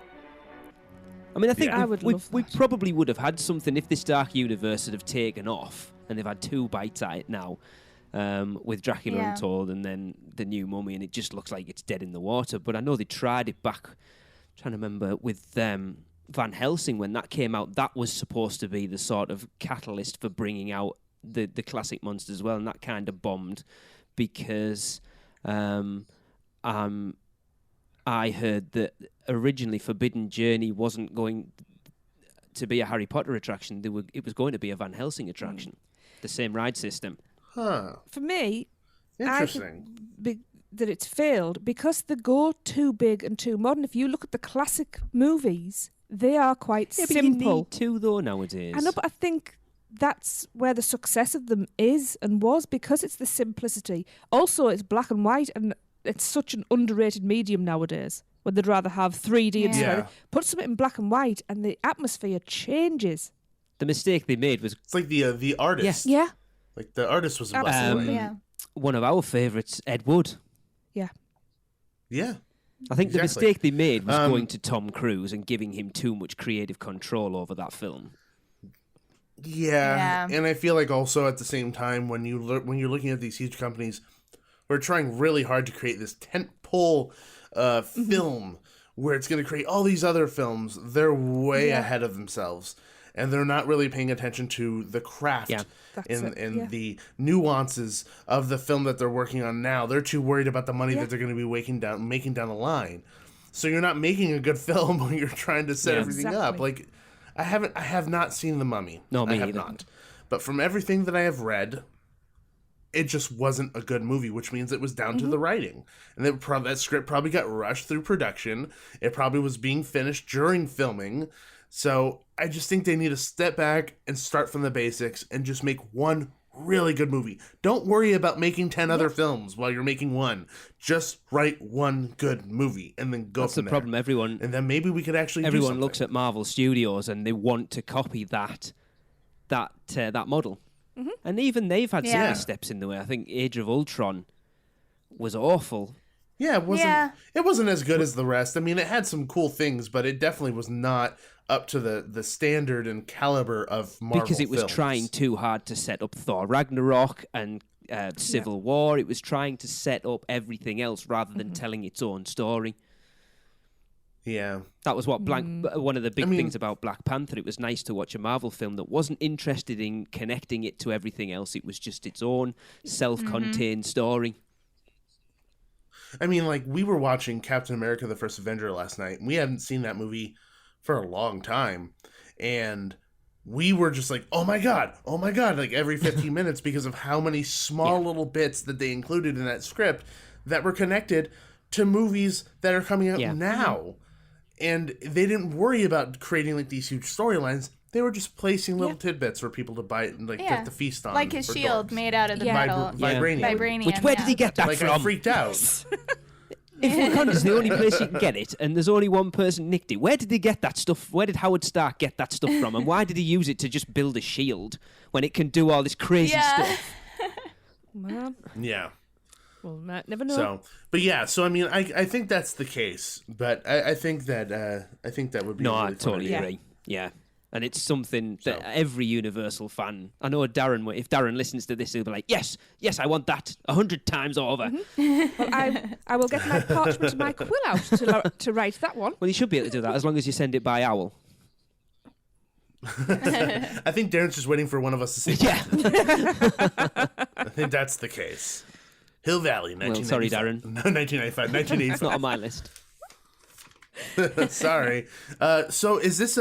I mean, I think we probably would have had something if this Dark Universe had have taken off, and they've had 2 bites at it now. With Dracula Untold and then the new Mummy, and it just looks like it's dead in the water. But I know they tried it back, trying to remember, with Van Helsing when that came out. That was supposed to be the sort of catalyst for bringing out the classic monsters as well, and that kind of bombed because I heard that originally Forbidden Journey wasn't going to be a Harry Potter attraction. It was going to be a Van Helsing attraction, the same ride system. For me, interesting. I think that it's failed because they go too big and too modern. If you look at the classic movies, they are quite simple. But you need to though nowadays. I know, but I think that's where the success of them is and was because it's the simplicity. Also, it's black and white, and it's such an underrated medium nowadays. When they'd rather have 3D and stuff. Put something in black and white, and the atmosphere changes. The mistake they made was it's like the artist. Yeah. The artist was a one of our favourites, Ed Wood. Yeah. Yeah. I think the mistake they made was going to Tom Cruise and giving him too much creative control over that film. Yeah. And I feel like also at the same time when you're looking at these huge companies, we're trying really hard to create this tentpole film where it's going to create all these other films. They're way ahead of themselves. And they're not really paying attention to the craft and the nuances of the film that they're working on now. They're too worried about the money that they're going to be making down the line. So you're not making a good film when you're trying to set everything up. I have not seen The Mummy. No, me I have either. not. But from everything that I have read, it just wasn't a good movie, which means it was down to the writing. And that script probably got rushed through production. It probably was being finished during filming. So I just think they need to step back and start from the basics and just make one really good movie. Don't worry about making 10 other films while you're making one. Just write one good movie and then go That's from the there. problem. And then maybe we could actually do everyone something. looks at Marvel Studios and they want to copy that model. Mm-hmm. And even they've had some steps in the way. I think Age of Ultron was awful. Yeah, it wasn't as good as the rest. I mean, it had some cool things, but it definitely was not up to the standard and caliber of Marvel because it was films. trying too hard to set up Thor Ragnarok, and Civil War. It was trying to set up everything else rather than telling its own story. Yeah. That was what one of the big things about Black Panther. It was nice to watch a Marvel film that wasn't interested in connecting it to everything else. It was just its own self-contained story. I mean, like, we were watching Captain America: The First Avenger last night, and we hadn't seen that movie for a long time. And we were just like, oh my God, like every 15 minutes because of how many small little bits that they included in that script that were connected to movies that are coming out now. And they didn't worry about creating like these huge storylines. They were just placing little tidbits for people to bite and like get the feast on. Like his shield made out of the metal. Vibranium. Which, where did he get that like, from? I freaked out. If Wakanda's the only place you can get it, and there's only one person nicked it, where did they get that stuff? Where did Howard Stark get that stuff from? And why did he use it to just build a shield when it can do all this crazy stuff? Well, yeah. Well, never know. So I mean, I think that's the case, but I think that would be. No, really I totally agree. Yeah. And it's something that every Universal fan, I know Darren, if Darren listens to this, he'll be like, yes, I want that 100 times over. Well, I will get my parchment and my quill out to write that one. Well, you should be able to do that as long as you send it by owl. I think Darren's just waiting for one of us to say that. I think that's the case. Hill Valley, 1995. Well, sorry, Darren. No, 1995, 1985. It's not on my list. Sorry. So is this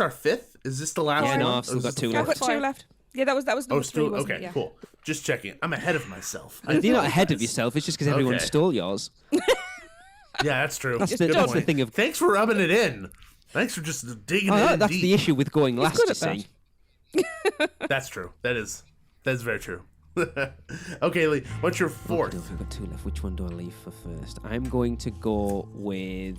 our fifth? Is this the last one? Yeah, no, I've still got two left. I've got two left. Yeah, that was number 3, wasn't it? Yeah. Cool. Just checking. I'm ahead of myself. You're not ahead of yourself. It's just because everyone stole yours. Yeah, that's true. That's the thing of. Thanks for rubbing it in. Thanks for just digging in that's deep. the issue with going last, you see. That's true. That's very true. Okay, Lee, what's your fourth? I've got two left. Which one do I leave for first? I'm going to go with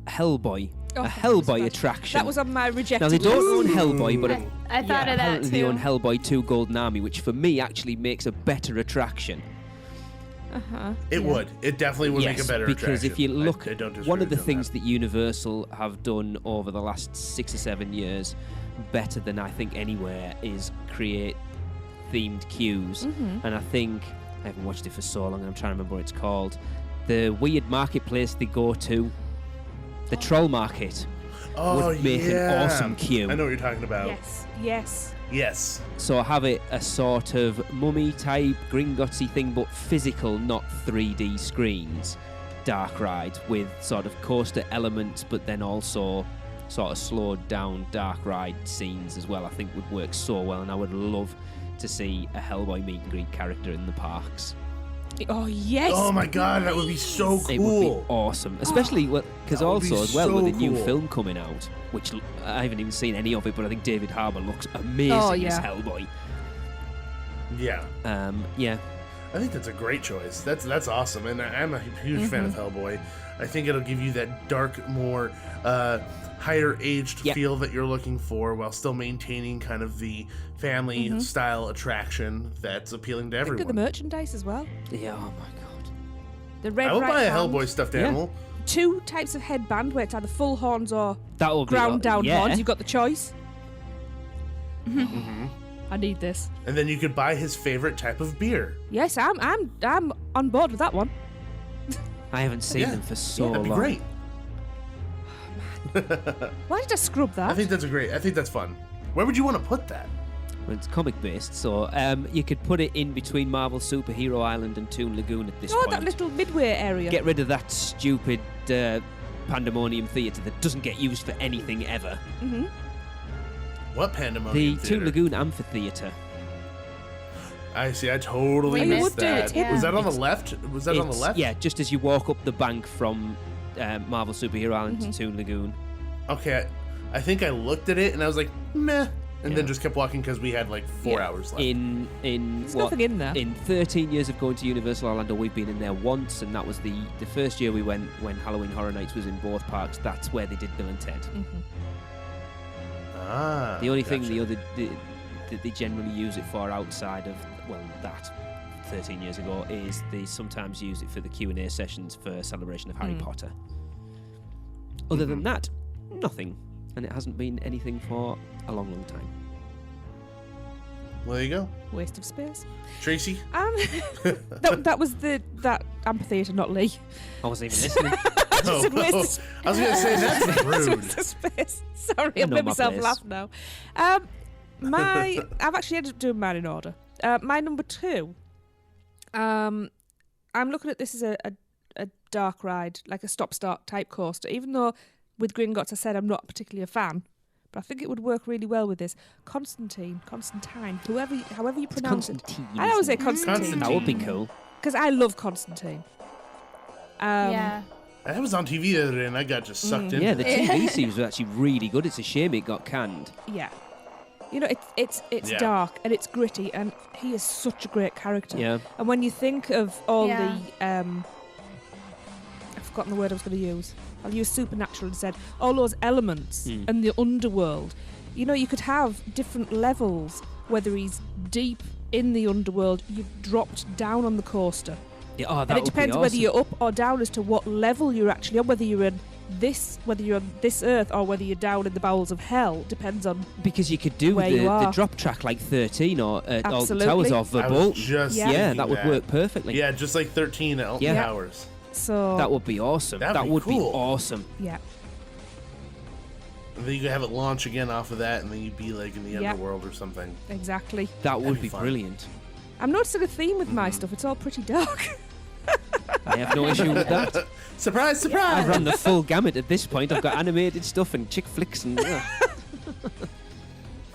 Hellboy. A Hellboy attraction. That was on my rejected Now, they don't own Hellboy, but I thought of that too. They own Hellboy 2 Golden Army, which for me actually makes a better attraction. It would. It definitely would make a better attraction. Because if you look, I don't one of the disagree things that Universal have done over the last 6 or 7 years, better than I think anywhere, is create themed queues. And I think, I haven't watched it for so long and I'm trying to remember what it's called, the weird marketplace they go to, the Troll Market, would make an awesome queue. I know what you're talking about. Yes. So have it a sort of mummy type Gringottsy thing, but physical, not 3D screens. Dark ride with sort of coaster elements, but then also sort of slowed down dark ride scenes as well. I think would work so well, and I would love to see a Hellboy meet and greet character in the parks. Oh yes! Oh my God, that would be so cool. It would be awesome, especially because also as well with the new film coming out, which I haven't even seen any of it, but I think David Harbour looks amazing as Hellboy. Yeah. Yeah. I think that's a great choice. That's awesome, and I'm a huge fan of Hellboy. I think it'll give you that dark, more higher aged feel that you're looking for, while still maintaining kind of the family style attraction that's appealing to everyone. Look at the merchandise as well. Yeah. Oh my God. The red. I will buy a band. Hellboy stuffed animal. 2 types of headband, where it's either full horns or That'll ground down yeah. horns. You've got the choice. I need this. And then you could buy his favorite type of beer. Yes, I'm on board with that one. I haven't seen them for so long. That'd be great. Why did I scrub that? I think that's fun. Where would you want to put that? Well, it's comic based, so you could put it in between Marvel Superhero Island and Toon Lagoon at this point. that little midway area. Get rid of that stupid Pandemonium Theatre that doesn't get used for anything ever. What Pandemonium The Theater? Toon Lagoon Amphitheatre. I see. I totally We missed would do that. it, yeah. Was that on the left? Was that on the left? Yeah, just as you walk up the bank from Marvel Superhero Island to Toon Lagoon. Okay, I think I looked at it and I was like, meh, and then just kept walking because we had like 4 hours left. There's nothing in there. In 13 years of going to Universal Orlando, we've been in there once, and that was the first year we went when Halloween Horror Nights was in both parks. That's where they did Bill and Ted. The only thing that they generally use it for outside of, well, that 13 years ago, is they sometimes use it for the Q&A sessions for Celebration of Harry Potter. Other than that, nothing. And it hasn't been anything for a long, long time. Well, there you go. Waste of space. Tracy? That was that amphitheatre, not Lee. I wasn't even listening. I was going to say, that's rude. Waste of space. Sorry, I I know made my myself place. laugh now. I've actually ended up doing mine in order. My number 2, I'm looking at this as a dark ride, like a stop-start type coaster, even though with Gringotts I said I'm not particularly a fan. But I think it would work really well with this. Constantine, however you pronounce it. I always say Constantine. That would be cool. Because I love Constantine. Yeah. That was on TV the other day, and I got just sucked in. Yeah, the TV series was actually really good. It's a shame it got canned. Yeah. You know, it's Yeah. dark and it's gritty, and he is such a great character. Yeah. And when you think of all Yeah. the, I've forgotten the word I was going to use. I'll use supernatural instead. All those elements and the underworld. You know, you could have different levels, whether he's deep in the underworld, you've dropped down on the coaster. Yeah, oh, that And it would be depends awesome. whether you're up or down as to what level you're actually on, whether you're on this earth or whether you're down in the bowels of hell. Depends on Because you could do where the you are. drop track like 13 or all the Absolutely. Towers of the I was Bolton. just Yeah. Yeah, thinking that would work perfectly. Yeah, just like 13 Elton Yeah. Towers. so. That would be awesome. That'd That be would be cool. awesome. Yeah. And then you could have it launch again off of that, and then you'd be like in the Yeah. underworld or something. Exactly. That would be be fun. brilliant. I'm noticing a theme with my stuff. It's all pretty dark. I have no issue with that. Surprise, surprise! I've run the full gamut at this point. I've got animated stuff and chick flicks and...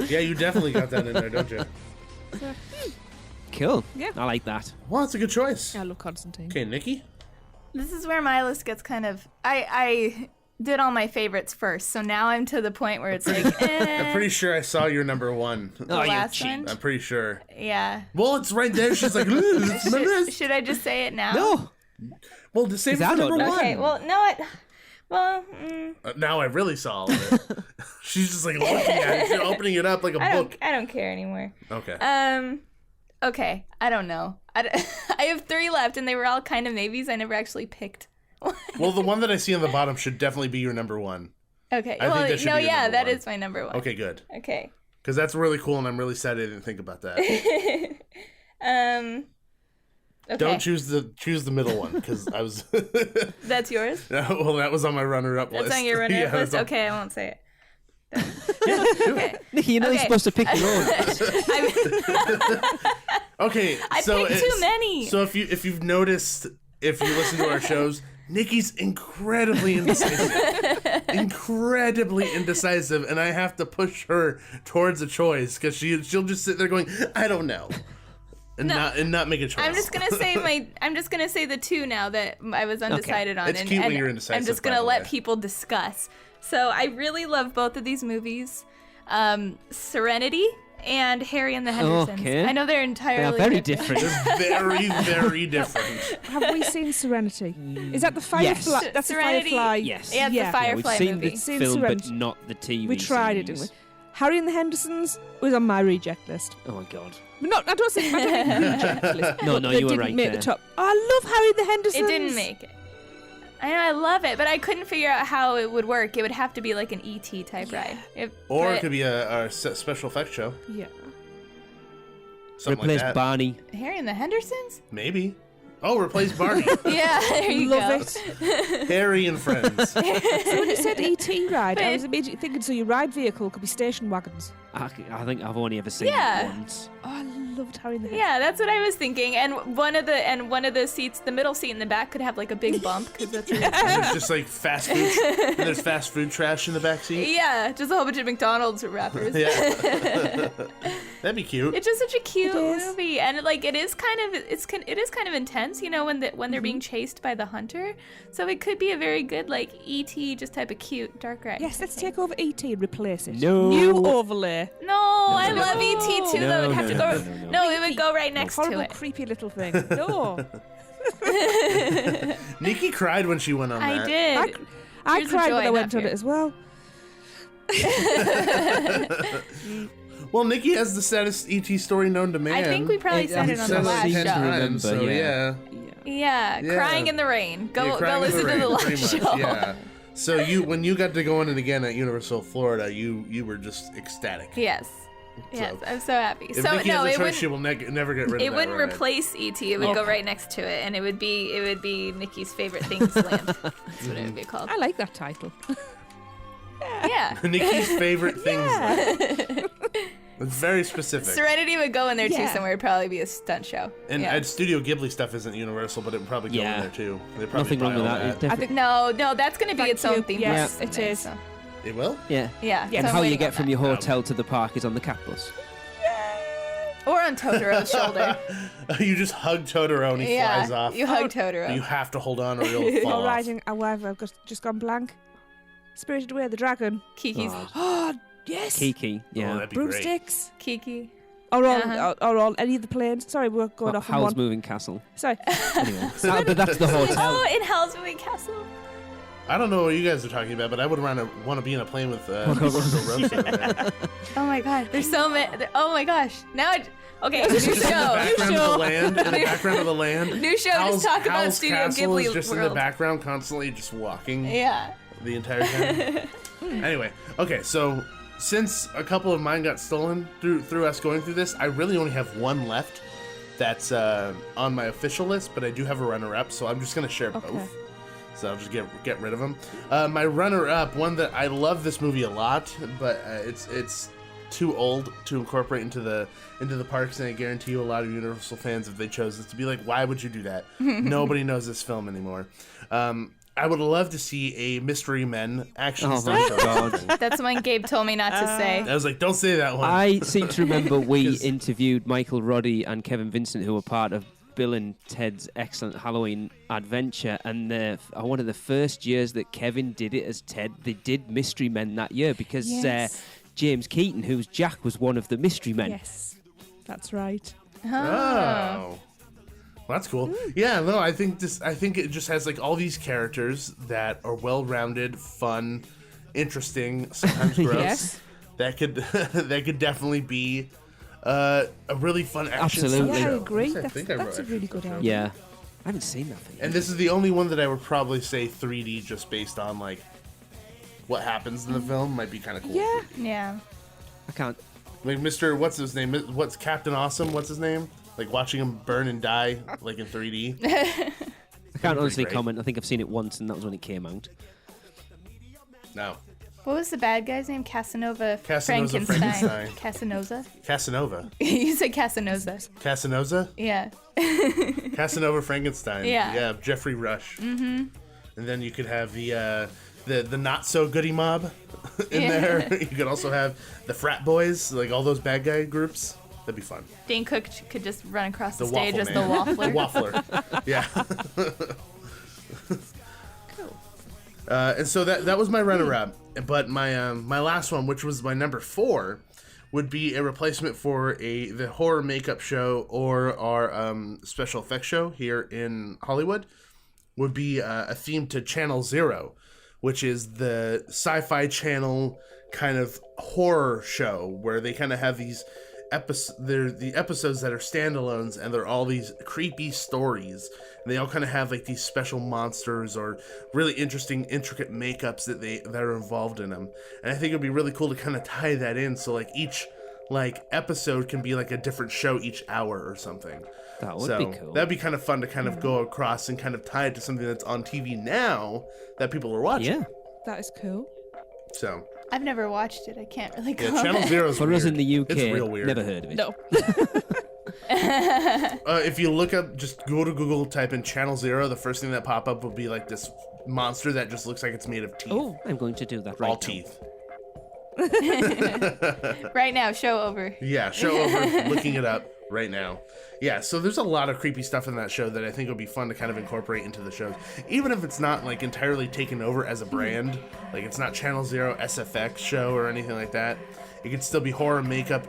Yeah, you definitely got that in there, don't you? Cool. Yeah. I like that. Well, that's a good choice. I love Constantine. Okay, Nikki? This is where my list gets kind of. I did all my favorites first, so now I'm to the point where it's like. I'm pretty sure I saw your number 1. Oh, you last cheat. one? I'm pretty sure. Yeah. Well, it's right there. She's like, ooh, it's my list. Should I just say it now? No. Well, just save it I for don't number know. 1. Okay. Well, no. Now I really saw all of it. She's just like looking at it. She's opening it up like a book. I don't care anymore. Okay. Okay. I don't know. I have 3 left, and they were all kind of maybes. I never actually picked. Well, the one that I see on the bottom should definitely be your number 1. Okay. I think that should be your number that 1. is my number 1. Okay, good. Okay. Because that's really cool, and I'm really sad I didn't think about that. Okay. Don't choose the middle one, because I was... That's yours? Well, that was on my runner-up list. That's on your runner-up Yeah, list? that's on- Okay, I won't say it. Okay. Nikki, you're not Okay. supposed to pick your own. Okay, I so picked too many. So if you've noticed, if you listen to our shows, Nikki's incredibly indecisive. And I have to push her towards a choice because she'll just sit there going, I don't know. And not make a choice. I'm just gonna say the 2 now that I was undecided on. It's and, cute when and you're indecisive, I'm just by gonna the let way. people discuss. So I really love both of these movies. Serenity and Harry and the Hendersons. Okay. I know they're They entirely are very different. They're very, very different. Have we seen Serenity? Is that the Firefly? Yes. That's Serenity- the Firefly. Yes. Yeah, it's Yeah. the Firefly We've seen movie. the Seen film, Serenity. but not the TV We tried it, series. didn't we? Harry and the Hendersons was on my reject list. Oh my god. But not, I don't think reject list. No, But no, they you were didn't right make there. the top. Oh, I love Harry and the Hendersons. It didn't make it. I love it, but I couldn't figure out how it would work. It would have to be like an ET type ride. Or it could be a special effects show. Yeah. Something Replace like that. Barney. Harry and the Hendersons? Maybe. Oh, replace Barney. Yeah, there you Love go. it. Harry and Friends. So when it said ET ride, I was immediately thinking, so your ride vehicle could be station wagons. I think I've only ever seen Yeah. it once. Oh, I loved Harry and the Hendersons. Yeah, that's what I was thinking. And one of the seats, the middle seat in the back, could have like a big bump because that's what And there's just like fast food. And there's fast food trash in the back seat. yeah, just a whole bunch of McDonald's wrappers. Yeah. That'd be cute. It's just such a cute It is. movie, and it is kind of intense, you know, when they're being chased by the hunter. So it could be a very good like ET, just type of cute dark ride. Yes, let's take over ET and replace it. No. New overlay. No, I love ET too. No, Though it would have to no, go. no, no, No, it would go right next Horrible, to it. creepy little thing. No. Nikki cried when she went on I that. did. I Tears of cried joy, when I not went on fear. it as well. Well, Nikki has the saddest ET story known to man. I think we probably said it on the Said last 10 show. times, so Remember, yeah. Yeah, Yeah. crying in the rain. Go Yeah, crying in listen the to the rain, pretty last much, show. Yeah. So when you got to go in it again at Universal Florida, you were just ecstatic. Yes. Yes, I'm so happy. If So Nikki no, has a it choice, wouldn't. she will never get rid of It that wouldn't ride. replace E.T. It would go right next to it, and it would be Nikki's favorite things land. That's what it would be called. I like that title. Yeah. Nikki's favorite things. It's very specific. Serenity would go in there too Yeah. somewhere. It'd probably be a stunt show. And yeah. Studio Ghibli stuff isn't Universal, but it would probably go in there too. They probably Nothing wrong with buy all that. It's I definitely- think No, that's going to be Thank its own you. theme Yes, park. it is. So. It will? Yeah. Yeah. Yes. And so how I'm you waiting get on from that. your hotel to the park is on the cat bus. Or on Totoro's shoulder. You just hug Totoro and he flies off. You hug Totoro. You have to hold on or you'll fall Or off. riding, however, I've just gone blank. Spirited Away, the dragon. Kiki's. Oh, yes. Kiki, Oh, yeah. that'd be great. Broomsticks. Kiki. Or all, Uh-huh. or all any of the planes. Sorry, we're going off on Howl's one. Moving Castle. Sorry. Anyway, but that's the hotel. Oh, in Howl's Moving Castle. I don't know what you guys are talking about, but I would want to be in a plane with Marco Rosso there. Oh my god, there's so many. Oh my gosh. Now, okay, new Just in the show. background of the land. In the background of the land. New show. Just talk about Howl's Studio Castle is Ghibli just in world. the background, constantly just walking Yeah. the entire time. Anyway, okay, so since a couple of mine got stolen through us going through this, I really only have one left that's on my official list, but I do have a runner-up, so I'm just going to share both. So I'll just get rid of them. My runner-up, one that I love this movie a lot, but it's too old to incorporate into the parks, and I guarantee you a lot of Universal fans, if they chose this, to be like, why would you do that? Nobody knows this film anymore. I would love to see a Mystery Men action Oh stunt my show. God. That's one Gabe told me not to say. I was like, don't say that one. I seem to remember we interviewed Michael Roddy and Kevin Vincent, who were part of Bill and Ted's Excellent Halloween Adventure, and one of the first years that Kevin did it as Ted, they did Mystery Men that year because James Keaton, who's Jack, was one of the Mystery Men. Yes, that's right. Oh. Well, that's cool. Yeah, no, I think it just has like all these characters that are well-rounded, fun, interesting, sometimes gross. Yes. That could definitely be a really fun action Absolutely. Yeah, I show. agree. I think I That's a wrote really action good show. idea. Yeah. I haven't seen that for years. And this is the only one that I would probably say 3D, just based on like what happens in the film, might be kind of cool. Yeah. Yeah. I can't. Like Mr. What's his name? What's Captain Awesome? What's his name? Like watching him burn and die like in 3D. I can't honestly great. comment. I think I've seen it once, and that was when it came out. No. What was the bad guy's name? Casanova Frankenstein. Casanova? Casanova. You said Casanova. Casanova? Yeah. Casanova Frankenstein. Yeah. Yeah, Jeffrey Rush. Mm-hmm. And then you could have the not so goody mob in there. You could also have the frat boys, like all those bad guy groups. That'd be fun. Dane Cook could just run across the, The stage as the Waffle waffler. The waffler. Yeah. Cool. And so that was my runner-up. But my last one, which was my number 4, would be a replacement for the horror makeup show or our special effects show here in Hollywood. Would be a theme to Channel Zero, which is the Sci-Fi Channel kind of horror show where they kind of have these they're the episodes that are standalones, and they're all these creepy stories, and they all kind of have like these special monsters or really interesting, intricate makeups that are involved in them. And I think it'd be really cool to kind of tie that in, so like each like episode can be like a different show each hour or something. That would be cool. That'd be kind of fun to kind of go across and kind of tie it to something that's on TV now that people are watching. Yeah. That is cool. So I've never watched it. I can't really yeah, comment. Channel Zero is For weird. us in the UK, It's real weird. never heard of it. No. If you look up, just go to Google, type in Channel Zero, the first thing that pop up will be like this monster that just looks like it's made of teeth. Oh, I'm going to do that right all now. teeth. Right now, show over. Yeah, show over, looking it up right now. Yeah, so there's a lot of creepy stuff in that show that I think would be fun to kind of incorporate into the shows. Even if it's not like entirely taken over as a brand, like it's not Channel Zero SFX show or anything like that. It could still be horror makeup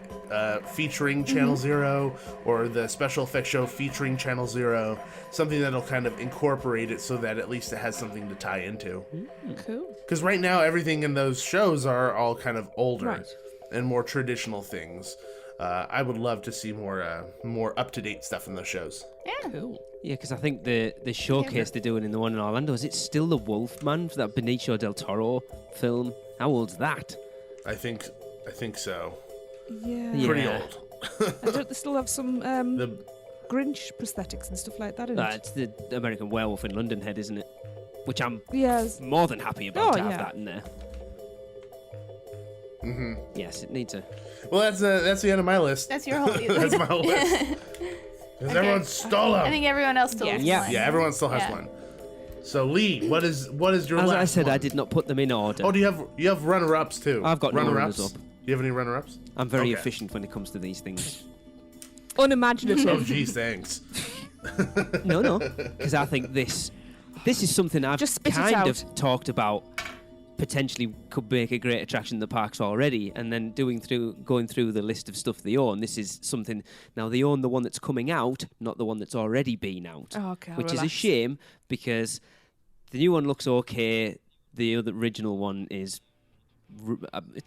featuring Channel Zero, or the special effects show featuring Channel Zero. Something that'll kind of incorporate it so that at least it has something to tie into. Cool. Because right now, everything in those shows are all kind of older Right. and more traditional things. I would love to see more up-to-date stuff in those shows. Cool. Yeah, because I think the showcase they're doing in the one in Orlando, is it still the Wolfman for that Benicio del Toro film? How old's that? I think so. Yeah. Pretty old. And don't they still have some Grinch prosthetics and stuff like that in it? It's the American Werewolf in London head, isn't it? Which I'm more than happy about to have that in there. Mm-hmm. Yes, it needs a... Well, that's the end of my list. That's your whole list. That's my whole list. Because everyone stole them. I think everyone else still has one. Yeah, everyone still has one. So Lee, what is your As last I said, one? I did not put them in order. Oh, do you have runner-ups too? I've got runners up. Do you have any runner-ups? I'm very efficient when it comes to these things. Unimaginative. Oh, geez, thanks. No, because I think this is something I've kind of talked about. Potentially could make a great attraction in the parks already, and then going through the list of stuff they own. This is something now they own the one that's coming out, not the one that's already been out. Oh, okay, which is a shame because the new one looks okay. The original one is.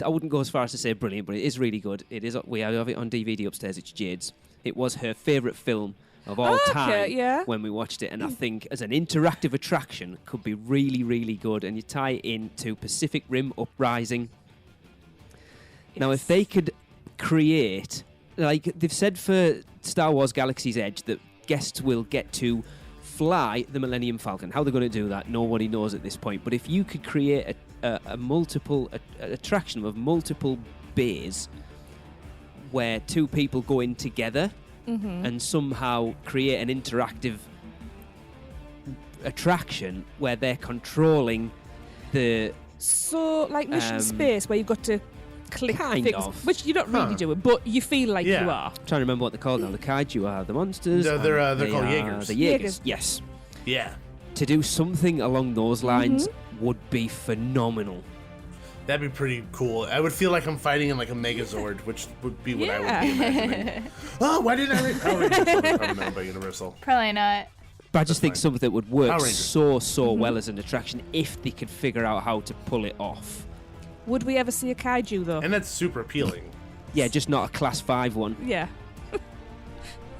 I wouldn't go as far as to say brilliant, but it is really good. It is. We have it on DVD upstairs. It's Jade's. It was her favourite film of all time when we watched it, and I think as an interactive attraction could be really, really good, and you tie it into Pacific Rim Uprising. Yes. Now, if they could create, like they've said for Star Wars Galaxy's Edge, that guests will get to fly the Millennium Falcon. How they're going to do that, nobody knows at this point, but if you could create a multiple attraction of multiple bays where two people go in together, and somehow create an interactive attraction where they're controlling the... So, like Mission Space, where you've got to click kind things, of. which you're not really doing, but you feel like you are. I'm trying to remember what they're called now. The kaiju are the monsters. No, they're called Jaegers. The Jaegers, yes. Yeah. To do something along those lines would be phenomenal. That'd be pretty cool. I would feel like I'm fighting in like a Megazord, which would be what I would be imagining. Oh, why didn't I read Power Rangers? Probably not by Universal. Probably not. But I just think something that would work so well as an attraction if they could figure out how to pull it off. Would we ever see a kaiju, though? And that's super appealing. Yeah, just not a Class 5 one. Yeah.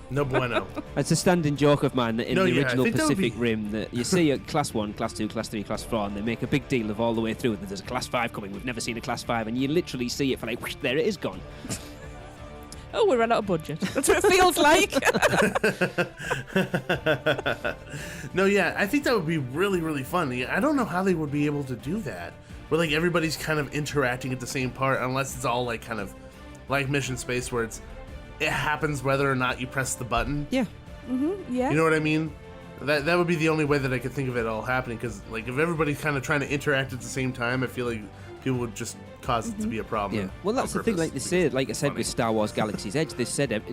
No bueno. It's a standing joke of mine that in the original Pacific Rim that you see a Class 1, Class 2, Class 3, Class 4, and they make a big deal of all the way through that there's a Class 5 coming. We've never seen a Class 5, and you literally see it for like, whoosh, there it is gone. Oh, we ran out of budget. That's what it feels like. No, yeah, I think that would be really, really fun. I don't know how they would be able to do that. Where like everybody's kind of interacting at the same part, unless it's all like kind of like Mission Space, where it happens whether or not you press the button. Yeah. Yeah. You know what I mean? That would be the only way that I could think of it all happening, because like if everybody's kind of trying to interact at the same time, I feel like people would just cause it to be a problem. Yeah. Well, that's the thing. Like they said, like I said with Star Wars Galaxy's Edge, they said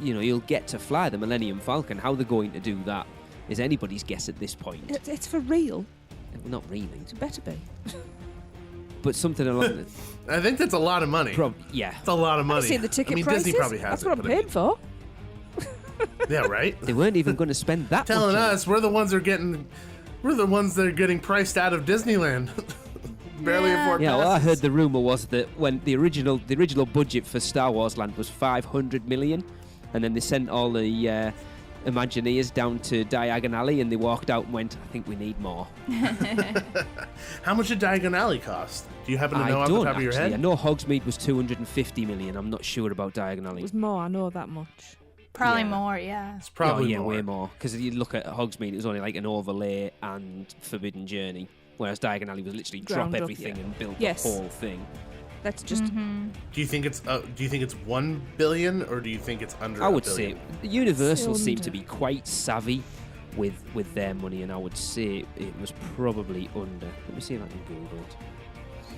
you'll get to fly the Millennium Falcon. How they're going to do that is anybody's guess at this point. It's for real. Not really. It better be. But something along the... I think that's a lot of money. Yeah. It's a lot of money. I've seen the ticket prices. Disney probably has That's what I'm paying for. Yeah, right? They weren't even going to spend that Telling much us we're the ones that are getting priced out of Disneyland. Barely afford Yeah, passes. well, I heard the rumor was that when the original budget for Star Wars Land was $500 million, and then they sent all the Imagineers down to Diagon Alley, and they walked out and went, I think we need more. How much did Diagon Alley cost? Do you happen to know off the top of your head? I know Hogsmeade was $250 million. I'm not sure about Diagon Alley. It was more, I know that much. Probably more, yeah. It's probably more. Way more. Because you look at Hogsmeade, it was only like an overlay and Forbidden Journey, whereas Diagon Alley was literally drop everything and build the whole thing. That's just. Do you think it's $1 billion, or do you think it's under? I would $1 billion? say Universal seemed to be quite savvy with their money, and I would say it was probably under. Let me see if I can Google it.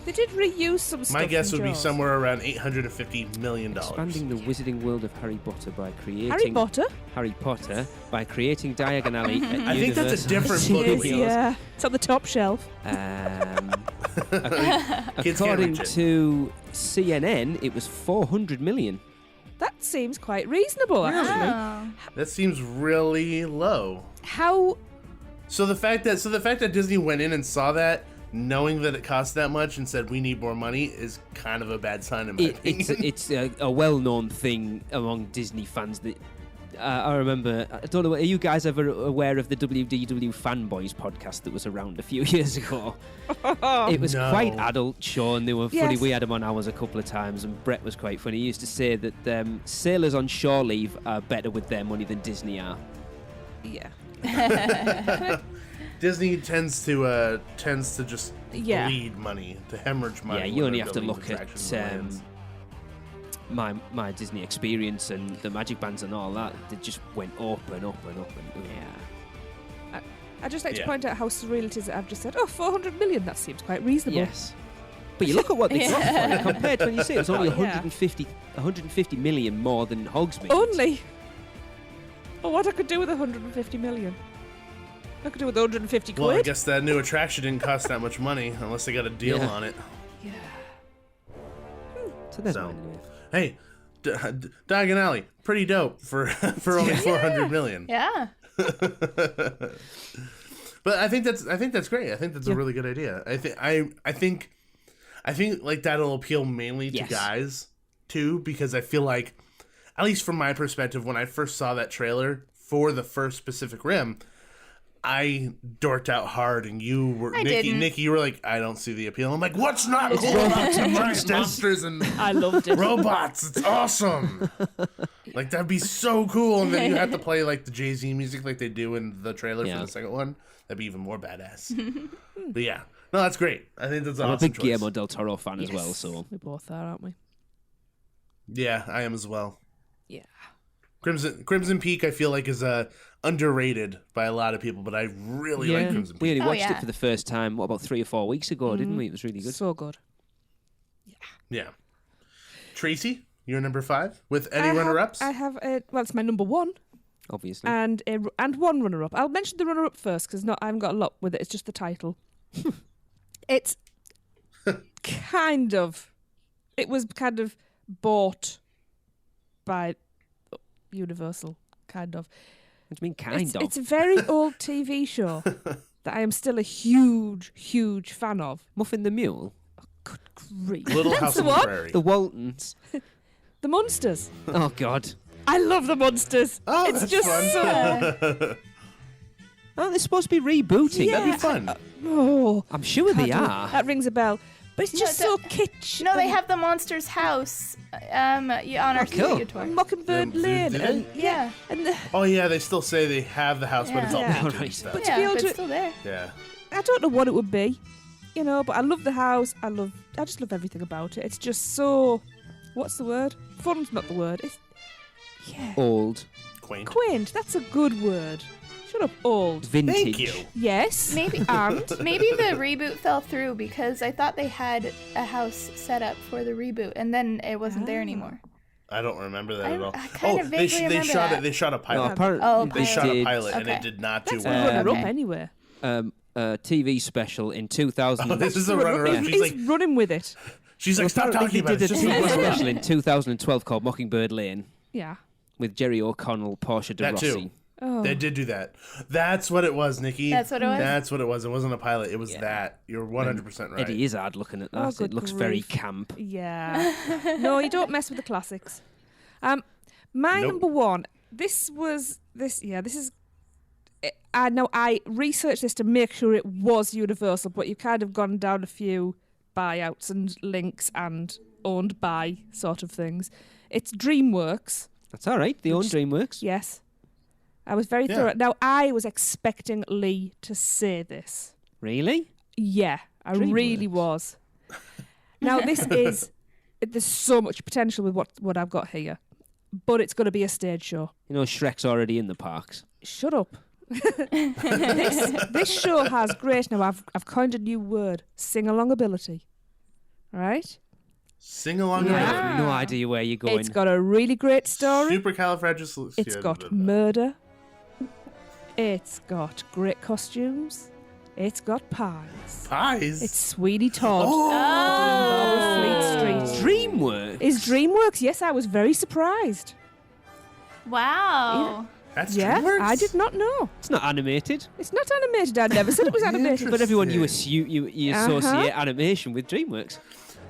They did reuse some stuff. My guess would be Jaws. somewhere around $850 million. Expanding the Wizarding World of Harry Potter by creating Harry Potter by creating Diagon Alley at I think that's a different book. Yeah, it's on the top shelf. According to CNN, it was $400 million. That seems quite reasonable, actually. That seems really low. How? So the fact that Disney went in and saw that, knowing that it cost that much, and said we need more money, is kind of a bad sign in my opinion. It's a well-known thing among Disney fans that I remember, I don't know, are you guys ever aware of the WDW Fanboys podcast that was around a few years ago? It was quite adult, Sean. They were funny. We had him on ours a couple of times, and Brett was quite funny. He used to say that sailors on shore leave are better with their money than Disney are. Yeah. Disney tends to just bleed money, to hemorrhage money. Yeah, you only have to look at my Disney experience and the Magic Bands and all that. They just went up and up and up. Yeah. I'd just like to point out how surreal it is that I've just said, 400 million, that seems quite reasonable. Yes. But you look at what they got for it compared to when you say it's only 150 million more than Hogsmeade. Only? Oh, what I could do with 150 million? I could do with 150 quid. Well, I guess that new attraction didn't cost that much money unless they got a deal on it. Yeah. So there's mine anyway. Hey, Diagon Alley, pretty dope for only 400 million. Yeah. But I think that's great. I think that's a really good idea. I think like that'll appeal mainly to guys too, because I feel like, at least from my perspective, when I first saw that trailer for the first Pacific Rim, I dorked out hard, and you were Nikki, you were like, I don't see the appeal. I'm like, what's not cool about giant monsters and I loved it. robots? It's awesome. Like, that'd be so cool. And then you have to play like the Jay-Z music like they do in the trailer for the second one. That'd be even more badass. But yeah, no, that's great. I think that's an awesome I'm a big choice. Guillermo del Toro fan as well, so we both are, aren't we? Yeah, I am as well. Yeah. Crimson Peak, I feel like, is underrated by a lot of people, but I really like Crimson Peak. We only watched it for the first time, about 3 or 4 weeks ago, didn't we? It was really good. So good. Yeah. Tracy, you're number 5 with any runner-ups? I have it's my number 1. Obviously. And one runner-up. I'll mention the runner-up first because I haven't got a lot with it. It's just the title. It's it was kind of bought by Universal, kind of. What do you mean, kind of? It's a very old TV show that I am still a huge, huge fan of. Muffin the Mule? Oh, good grief. Little House on the Prairie. The Waltons. The Munsters. Oh, God. I love the Munsters. Oh, it's that's just fun. so... Aren't they supposed to be rebooting? Yeah. That'd be fun. I'm sure they are. That rings a bell. But it's just so kitsch. No, they have the Monsters House on our studio tour. Mockingbird Lane. And, yeah. And Oh, yeah, they still say they have the house, but it's all painted and stuff. But to be able but to, it's still there. Yeah. I don't know what it would be, but I love the house. I just love everything about it. It's just so, what's the word? Fun's not the word. It's Old. Quaint. That's a good word. Shut up, old. Vintage. Thank you. Yes. Maybe the reboot fell through because I thought they had a house set up for the reboot, and then it wasn't there anymore. I don't remember that at all. I kind of vaguely remember shot that. it. They shot a pilot. Apparently They shot a did, pilot, and it did not do That's well. a runner-up anyway. TV special in 2000. Oh, this is a runner-up. He's running with it. She's like, stop talking about it. They did It's a just a TV runner-up. special in 2012 called Mockingbird Lane Yeah. with Jerry O'Connell, Portia de That Rossi. too. Oh. They did do that. That's what it was, Nikki. That's what it was? That's what it was. It wasn't a pilot. It was that. You're 100% right. Eddie Izzard looking at that. Oh, good it looks very grief. camp. Yeah. No, you don't mess with the classics. My number 1. This is. I researched this to make sure it was Universal, but you've kind of gone down a few buyouts and links and owned by sort of things. It's DreamWorks. That's all right. They own DreamWorks. Yes. I was very thorough. Now, I was expecting Lee to say this. Really? Yeah, I DreamWorks. really was. Now, there's so much potential with what I've got here, but it's going to be a stage show. You know, Shrek's already in the parks. Shut up. This show has great. Now, I've coined a new word: sing-along ability. Right? Sing along. I have no idea where you're going. It's got a really great story. Supercalifragilistic. It's got murder. It's got great costumes. It's got pies. Pies. It's Sweeney Todd. Fleet Street. DreamWorks. Is DreamWorks? Yes, I was very surprised. Wow. That's Yeah, DreamWorks? I did not know. It's not animated. It's not animated. I never said it was animated. But everyone you Interesting. associate animation with DreamWorks.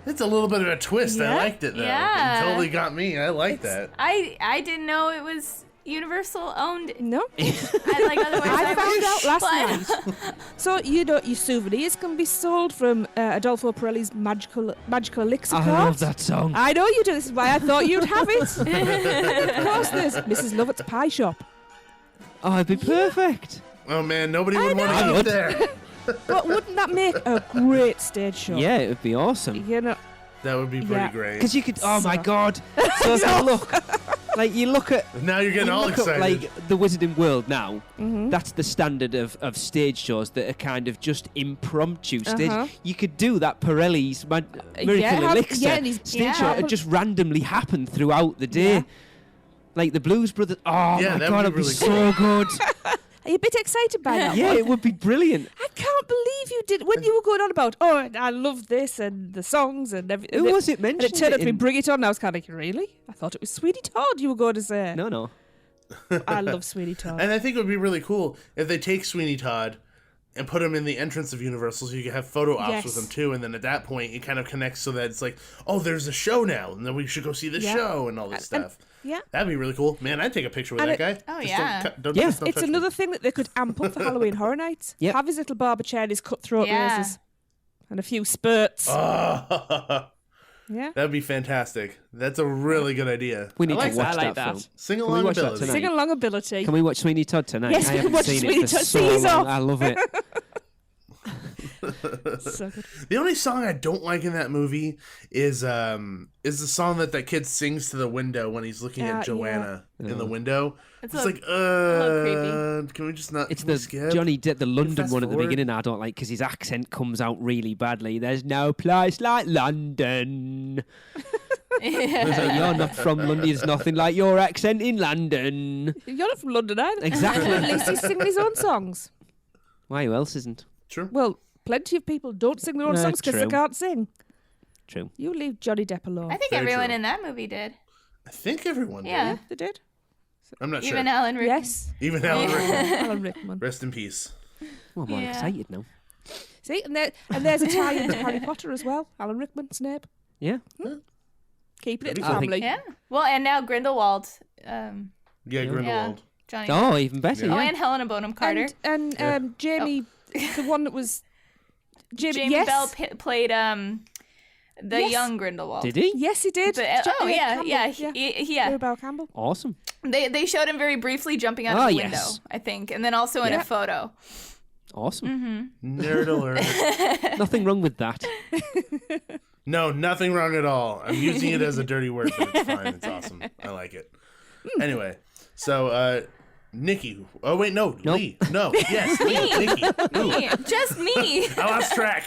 It's a little bit of a twist. I Yeah. liked it, though. Yeah. It totally got me. I like that. I didn't know it was Universal owned. No. I found out last night. So, your souvenirs can be sold from Adolfo Pirelli's Magical Elixir I cart. love that song. I know you do. This is why I thought you'd have it. Of course, there's Mrs. Lovett's Pie Shop. Oh, it'd be perfect. Oh, man, nobody would want to eat there. But wouldn't that make a great stage show? Yeah, it would be awesome. You know, That would be pretty great. Because you could, oh my God. So if you look, like you look at, Now you're getting all excited. like the Wizarding World now, that's the standard of stage shows that are kind of just impromptu stage. You could do that Pirelli's Miracle Elixir stage show and just randomly happen throughout the day. Yeah. Like the Blues Brothers. Oh my God, it'd be really so good. are you a bit excited by that? Yeah, it would be brilliant. I can't believe you did when you were going on about. Oh, I love this and the songs and everything. Who was it mentioned? And it turned out to be Bring It On. And I was kind of like, really? I thought it was Sweeney Todd. You were going to say. No. I love Sweeney Todd. And I think it would be really cool if they take Sweeney Todd and put him in the entrance of Universal so you can have photo ops with him too. And then at that point, it kind of connects so that it's like, oh, there's a show now. And then we should go see the show and all this stuff. Yeah. That'd be really cool. Man, I'd take a picture with that guy. Oh, Just yeah. Don't It's touch another me. thing that they could amp up for Halloween Horror Nights. Yep. Have his little barber chair and his cutthroat Yeah. razors. And a few spurts. Oh, Yeah. that'd be fantastic. That's a really good idea. We need I like to watch that. that film. Sing Can we along watch that ability. tonight? Sing along ability. Can we watch Sweeney Todd tonight? Yes, I we can haven't watch seen Sweeney it for Todd. so Seize long. off. I love it. So good. The only song I don't like in that movie is the song that kid sings to the window when he's looking at Joanna in the window. It's like, little creepy. Can we just not? It's can we the skip? Johnny Depp, the London fast one at the forward? beginning. I don't like because his accent comes out really badly. There's no place like London. It's like, you're not from London. There's nothing like your accent in London. You're not from London either. Exactly. At least he's singing his own songs. Why? Who else isn't? True. Well, plenty of people don't sing their own No, songs because they true. can't sing. True. You leave Johnny Depp alone. I think Very everyone true. in that movie did. I think everyone did. Yeah. They did. I'm not Even sure. Alan Rickman. Yes. Even Alan Rickman. Alan Rickman. Rest in peace. Well, I'm all Yeah. excited now. See, and there's a tie into Harry Potter as well. Alan Rickman, Snape. Yeah. Keeping it That'd be fun. family. Yeah. Well, and now Grindelwald. Yeah, Grindelwald. Johnny. Oh, even better. Yeah. Oh, Yeah. and Helena Bonham Carter. And Yeah. Jamie, the one that was Jamie yes. Bell played the Yes. young Grindelwald. Did he? Yes, he did. But, Campbell. yeah. Jerry Bell Campbell. Awesome. They showed him very briefly jumping out of the window, yes. I think, and then also in Yeah. a photo. Awesome. Nerd alert. Nothing wrong with that. No, nothing wrong at all. I'm using it as a dirty word, but it's fine. It's awesome. I like it. Anyway, so Nikki. Oh wait, no, Nope. Lee. No, yes, Lee. Nikki. Ooh, Me, just me, I lost track.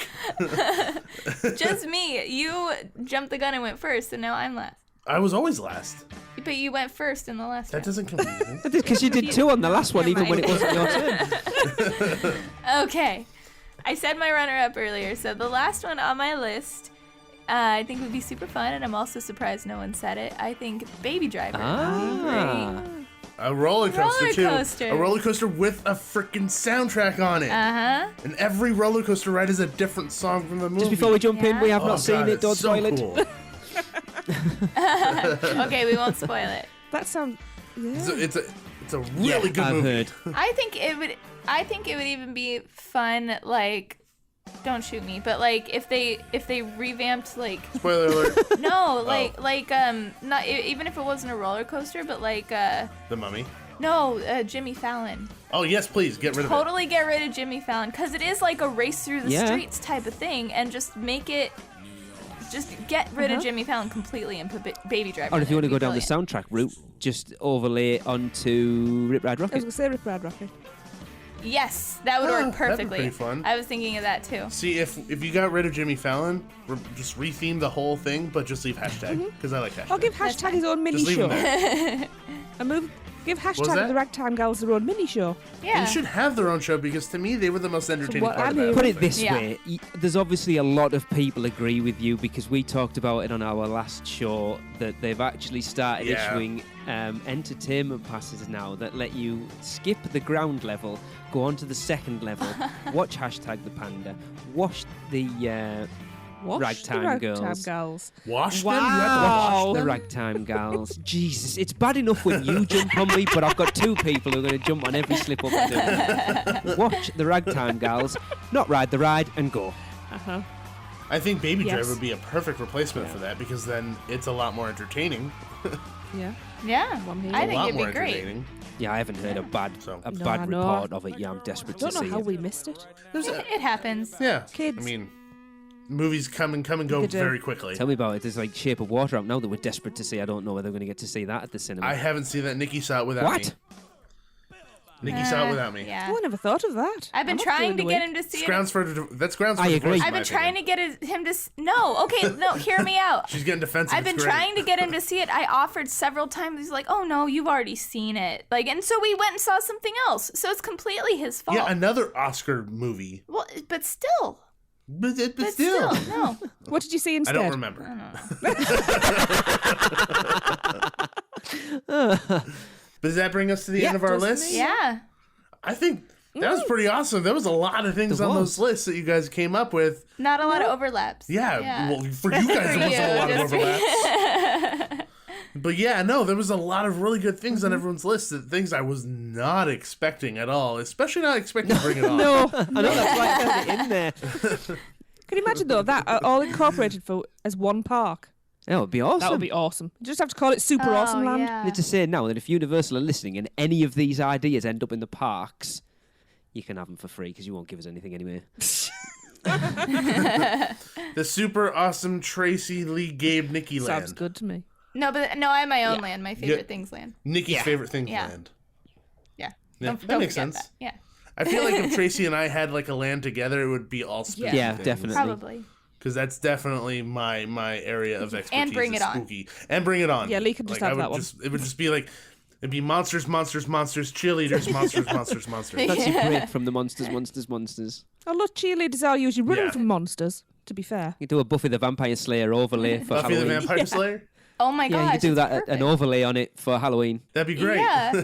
just me. You jumped the gun and went first, and now I'm last. I was always last. But you went first in the last That round. doesn't confuse me. Because you did two on the last one, Never even when it mind. wasn't your turn. Okay. I said my runner-up earlier, so the last one on my list I think would be super fun, and I'm also surprised no one said it. I think Baby Driver would be great. A roller coaster, too. Roller coaster. A roller coaster with a freaking soundtrack on it. Uh-huh. And every roller coaster ride is a different song from the movie. Just before we jump in, we have Oh, not seen God, it. it's Don't so spoil it. cool. Okay, we won't spoil it. That sounds. Yeah. It's a really good I've movie. heard. I think it would even be fun, like, don't shoot me, but like if they revamped, like, Spoiler alert. no, like not even if it wasn't a roller coaster, but like The Mummy. Jimmy Fallon. Oh yes, please get rid of it. Totally get rid of Jimmy Fallon, because it is like a race through the Yeah. streets type of thing, and just make it. Just get rid of Jimmy Fallon completely and put Baby Driver. Or in if you want there. to go down It'd the be soundtrack route, just overlay onto Rip Ride I was Rocket. going to say Rip Rad Rocket. brilliant. Yes, that would Oh, work that'd be perfectly. pretty fun. I was thinking of that too. See, if you got rid of Jimmy Fallon, just retheme the whole thing, but just leave hashtag, because I like hashtag. Or give hashtag his own mini Just leave show. him there. Give was hashtag that? the Ragtime Gals their own mini show. Yeah. They should have their own show, because to me, they were the most entertaining what part I of that mean- whole Put it thing. this Yeah. way, there's obviously a lot of people agree with you because we talked about it on our last show that they've actually started Yeah. issuing entertainment passes now that let you skip the ground level, go on to the second level, watch hashtag the panda, watch the Ragtime Girls. Wash them? Wow. Watch the Ragtime Gals. Jesus, it's bad enough when you jump on me, but I've got two people who are going to jump on every slip up I do. Watch the Ragtime Gals, not ride the ride, and go. Uh-huh. I think Baby Driver would be a perfect replacement for that because then it's a lot more entertaining. Yeah. Yeah, I think it'd be great. Entertaining. Yeah, I haven't heard a bad report of it. Yeah, I'm desperate to see it. I don't know how we missed it. It happens. Yeah. Kids. I mean, movies come and go very quickly. Tell me about it. There's like Shape of Water out now that we're desperate to see. I don't know whether we're going to get to see that at the cinema. I haven't seen that. Nikki saw it without me. Nikki saw it without me. Yeah. Oh, I never thought of that. I've been trying to get him to see it. That's grounds for I divorce, agree. I've been trying to get him to... No, hear me out. She's getting defensive. I've been trying to get him to see it. I offered several times. He's like, oh, no, you've already seen it. And so we went and saw something else. So it's completely his fault. Yeah, another Oscar movie. Well, but still. But still. No. What did you see instead? I don't remember. Does that bring us to the end of our list? Yeah. I think that was pretty awesome. There was a lot of things on those lists that you guys came up with. Not a lot of overlaps. Yeah. Well, for you guys, there wasn't a lot of overlaps. But yeah, no, there was a lot of really good things on everyone's list. Things I was not expecting at all, especially not expecting to bring it on. No. I know, that's why I put it in there. Can you imagine, though, that all incorporated as one park? That would be awesome. That would be awesome. You just have to call it Super Awesome Land. Yeah. I need to say now that if Universal are listening and any of these ideas end up in the parks, you can have them for free because you won't give us anything anyway. The Super Awesome Tracey, Lee, Gabe, Nikki land. Sounds good to me. No, I have my own land, my favorite things land. Nikki's favorite things land. Yeah. That makes sense. That. Yeah. I feel like if Tracy and I had a land together, it would be all spooky. Yeah, things. definitely. Probably. Because that's definitely my area of expertise. And bring it on. Spooky. And bring it on. Yeah, Lee can just have that one. It would just be it'd be monsters, cheerleaders, monsters. That's your break from the monsters. Oh, look, cheerleaders are usually running from monsters, to be fair. You do a Buffy the Vampire Slayer overlay for Buffy Halloween. the Vampire Slayer? Oh my gosh. Yeah, you could do that, an overlay on it for Halloween. That'd be great. Yeah.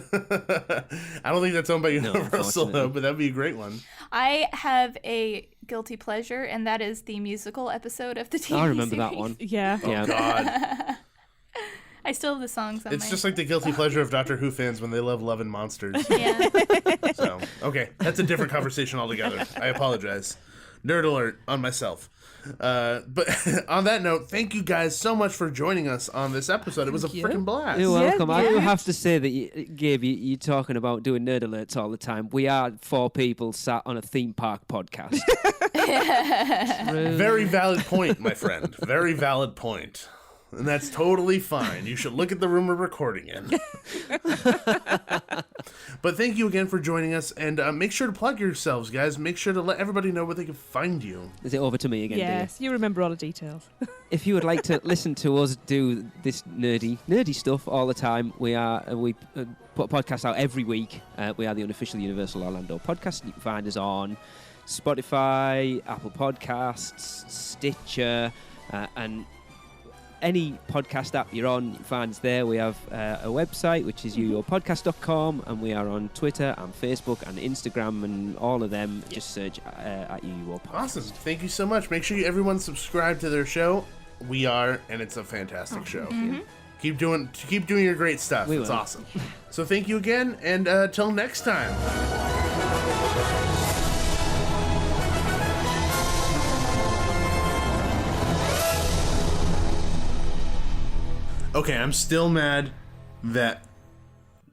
I don't think that's owned by Universal, though, but that'd be a great one. I have a guilty pleasure, and that is the musical episode of the TV I remember series. that one. Yeah. Oh, God. I still have the songs on It's just like the guilty pleasure of Doctor Who fans when they love loving monsters. Yeah. So, okay, that's a different conversation altogether. I apologize. Nerd alert on myself. But on that note, thank you guys so much for joining us on this episode. It was a freaking blast. You're welcome. Yeah, I do have to say that, Gabe, you're talking about doing nerd alerts all the time. We are 4 people sat on a theme park podcast. Very valid point, my friend. Very valid point. And that's totally fine. You should look at the room we're recording in. But thank you again for joining us, and make sure to plug yourselves, guys. Make sure to let everybody know where they can find you. Is it over to me again, Yes, you remember all the details. If you would like to listen to us do this nerdy stuff all the time, we put podcasts out every week. We are the Unofficial Universal Orlando Podcast. You can find us on Spotify, Apple Podcasts, Stitcher, and any podcast app you're on, you can find us there. We have a website, which is uyourpodcast.com, and we are on Twitter and Facebook and Instagram and all of them. Just search at uyourpodcast. Awesome. Thank you so much. Make sure everyone subscribe to their show. We are, and it's a fantastic show. Mm-hmm. Keep doing your great stuff. It's awesome. So thank you again, and till next time. Okay, I'm still mad that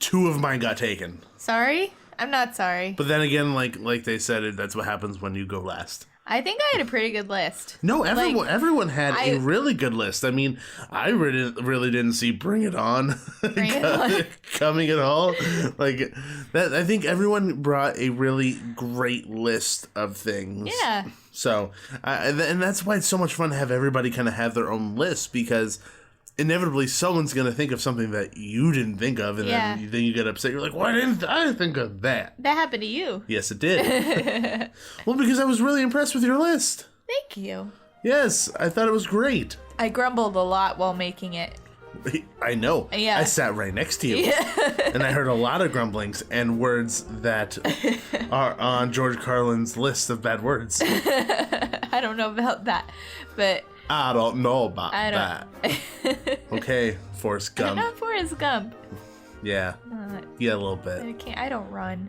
2 of mine got taken. Sorry? I'm not sorry. But then again, like they said, that's what happens when you go last. I think I had a pretty good list. No, everyone had a really good list. I mean, I really didn't see Bring It On coming at all. Like that, I think everyone brought a really great list of things. Yeah. So, and that's why it's so much fun to have everybody kind of have their own list, because inevitably someone's going to think of something that you didn't think of, and then you get upset. You're like, why didn't I think of that? That happened to you. Yes, it did. Well, because I was really impressed with your list. Thank you. Yes, I thought it was great. I grumbled a lot while making it. I know. Yeah. I sat right next to you. And I heard a lot of grumblings and words that are on George Carlin's list of bad words. I don't know about that, but I don't know about that. Okay, Forrest Gump. Not Forrest Gump. Yeah. Yeah, a little bit. I don't run.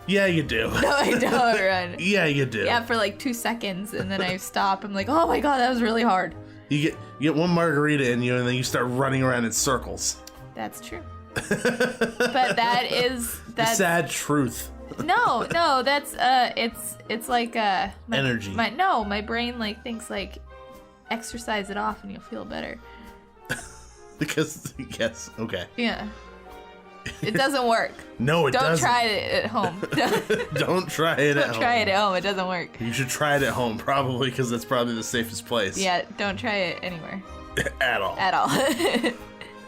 Yeah, you do. No, I don't run. Yeah, you do. Yeah, for like 2 seconds, and then I stop. I'm like, oh my god, that was really hard. You get one margarita in you, and then you start running around in circles. That's true. But that's the sad truth. No, that's it's like energy. My brain like thinks like exercise it off and you'll feel better. Because yes, okay. Yeah. It doesn't work. No, it doesn't. Don't try it at home. Don't try it at home. Don't try it at home. It doesn't work. You should try it at home, probably, because that's probably the safest place. Yeah, don't try it anywhere. At all. At all.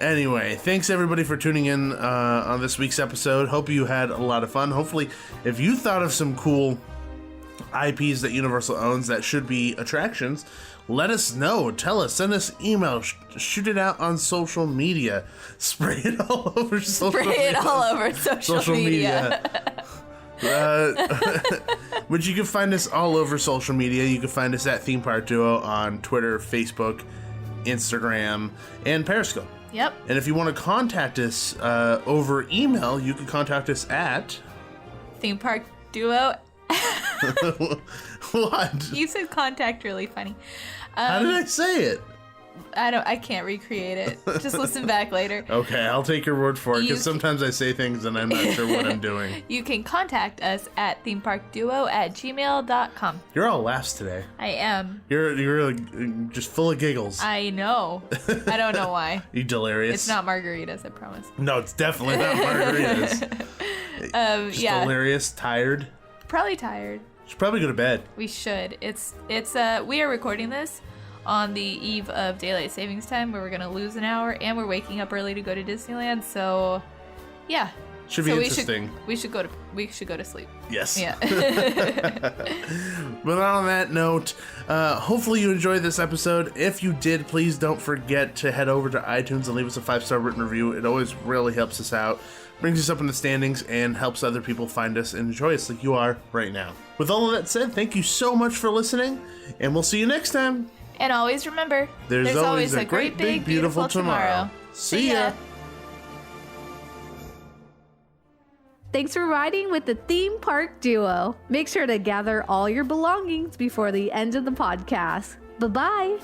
Anyway, thanks everybody for tuning in on this week's episode. Hope you had a lot of fun. Hopefully, if you thought of some cool IPs that Universal owns that should be attractions, let us know. Tell us. Send us email. Shoot it out on social media. Spray it all over social media. Spray it all over social media. But you can find us all over social media. You can find us at Theme Park Duo on Twitter, Facebook, Instagram, and Periscope. Yep. And if you want to contact us over email, you can contact us at Theme Park Duo. What? You said contact really funny. How did I say it? I can't recreate it. Just listen back later. Okay, I'll take your word for it, because sometimes I say things and I'm not sure what I'm doing. You can contact us at themeparkduo@gmail.com. You're all laughs today. I am. You're just full of giggles. I know. I don't know why. You delirious. It's not margaritas, I promise. No, it's definitely not margaritas. Just delirious, tired. Probably tired. Should probably go to bed. We should. We are recording this on the eve of daylight savings time, where we're gonna lose an hour, and we're waking up early to go to Disneyland. So, yeah. Should be interesting. We should go to sleep. Yes. Yeah. But on that note, hopefully you enjoyed this episode. If you did, please don't forget to head over to iTunes and leave us a 5-star written review. It always really helps us out, brings us up in the standings, and helps other people find us and enjoy us like you are right now. With all of that said, thank you so much for listening, and we'll see you next time. And always remember, there's always a great, big, beautiful tomorrow. See ya. Thanks for riding with the Theme Park Duo. Make sure to gather all your belongings before the end of the podcast. Bye-bye.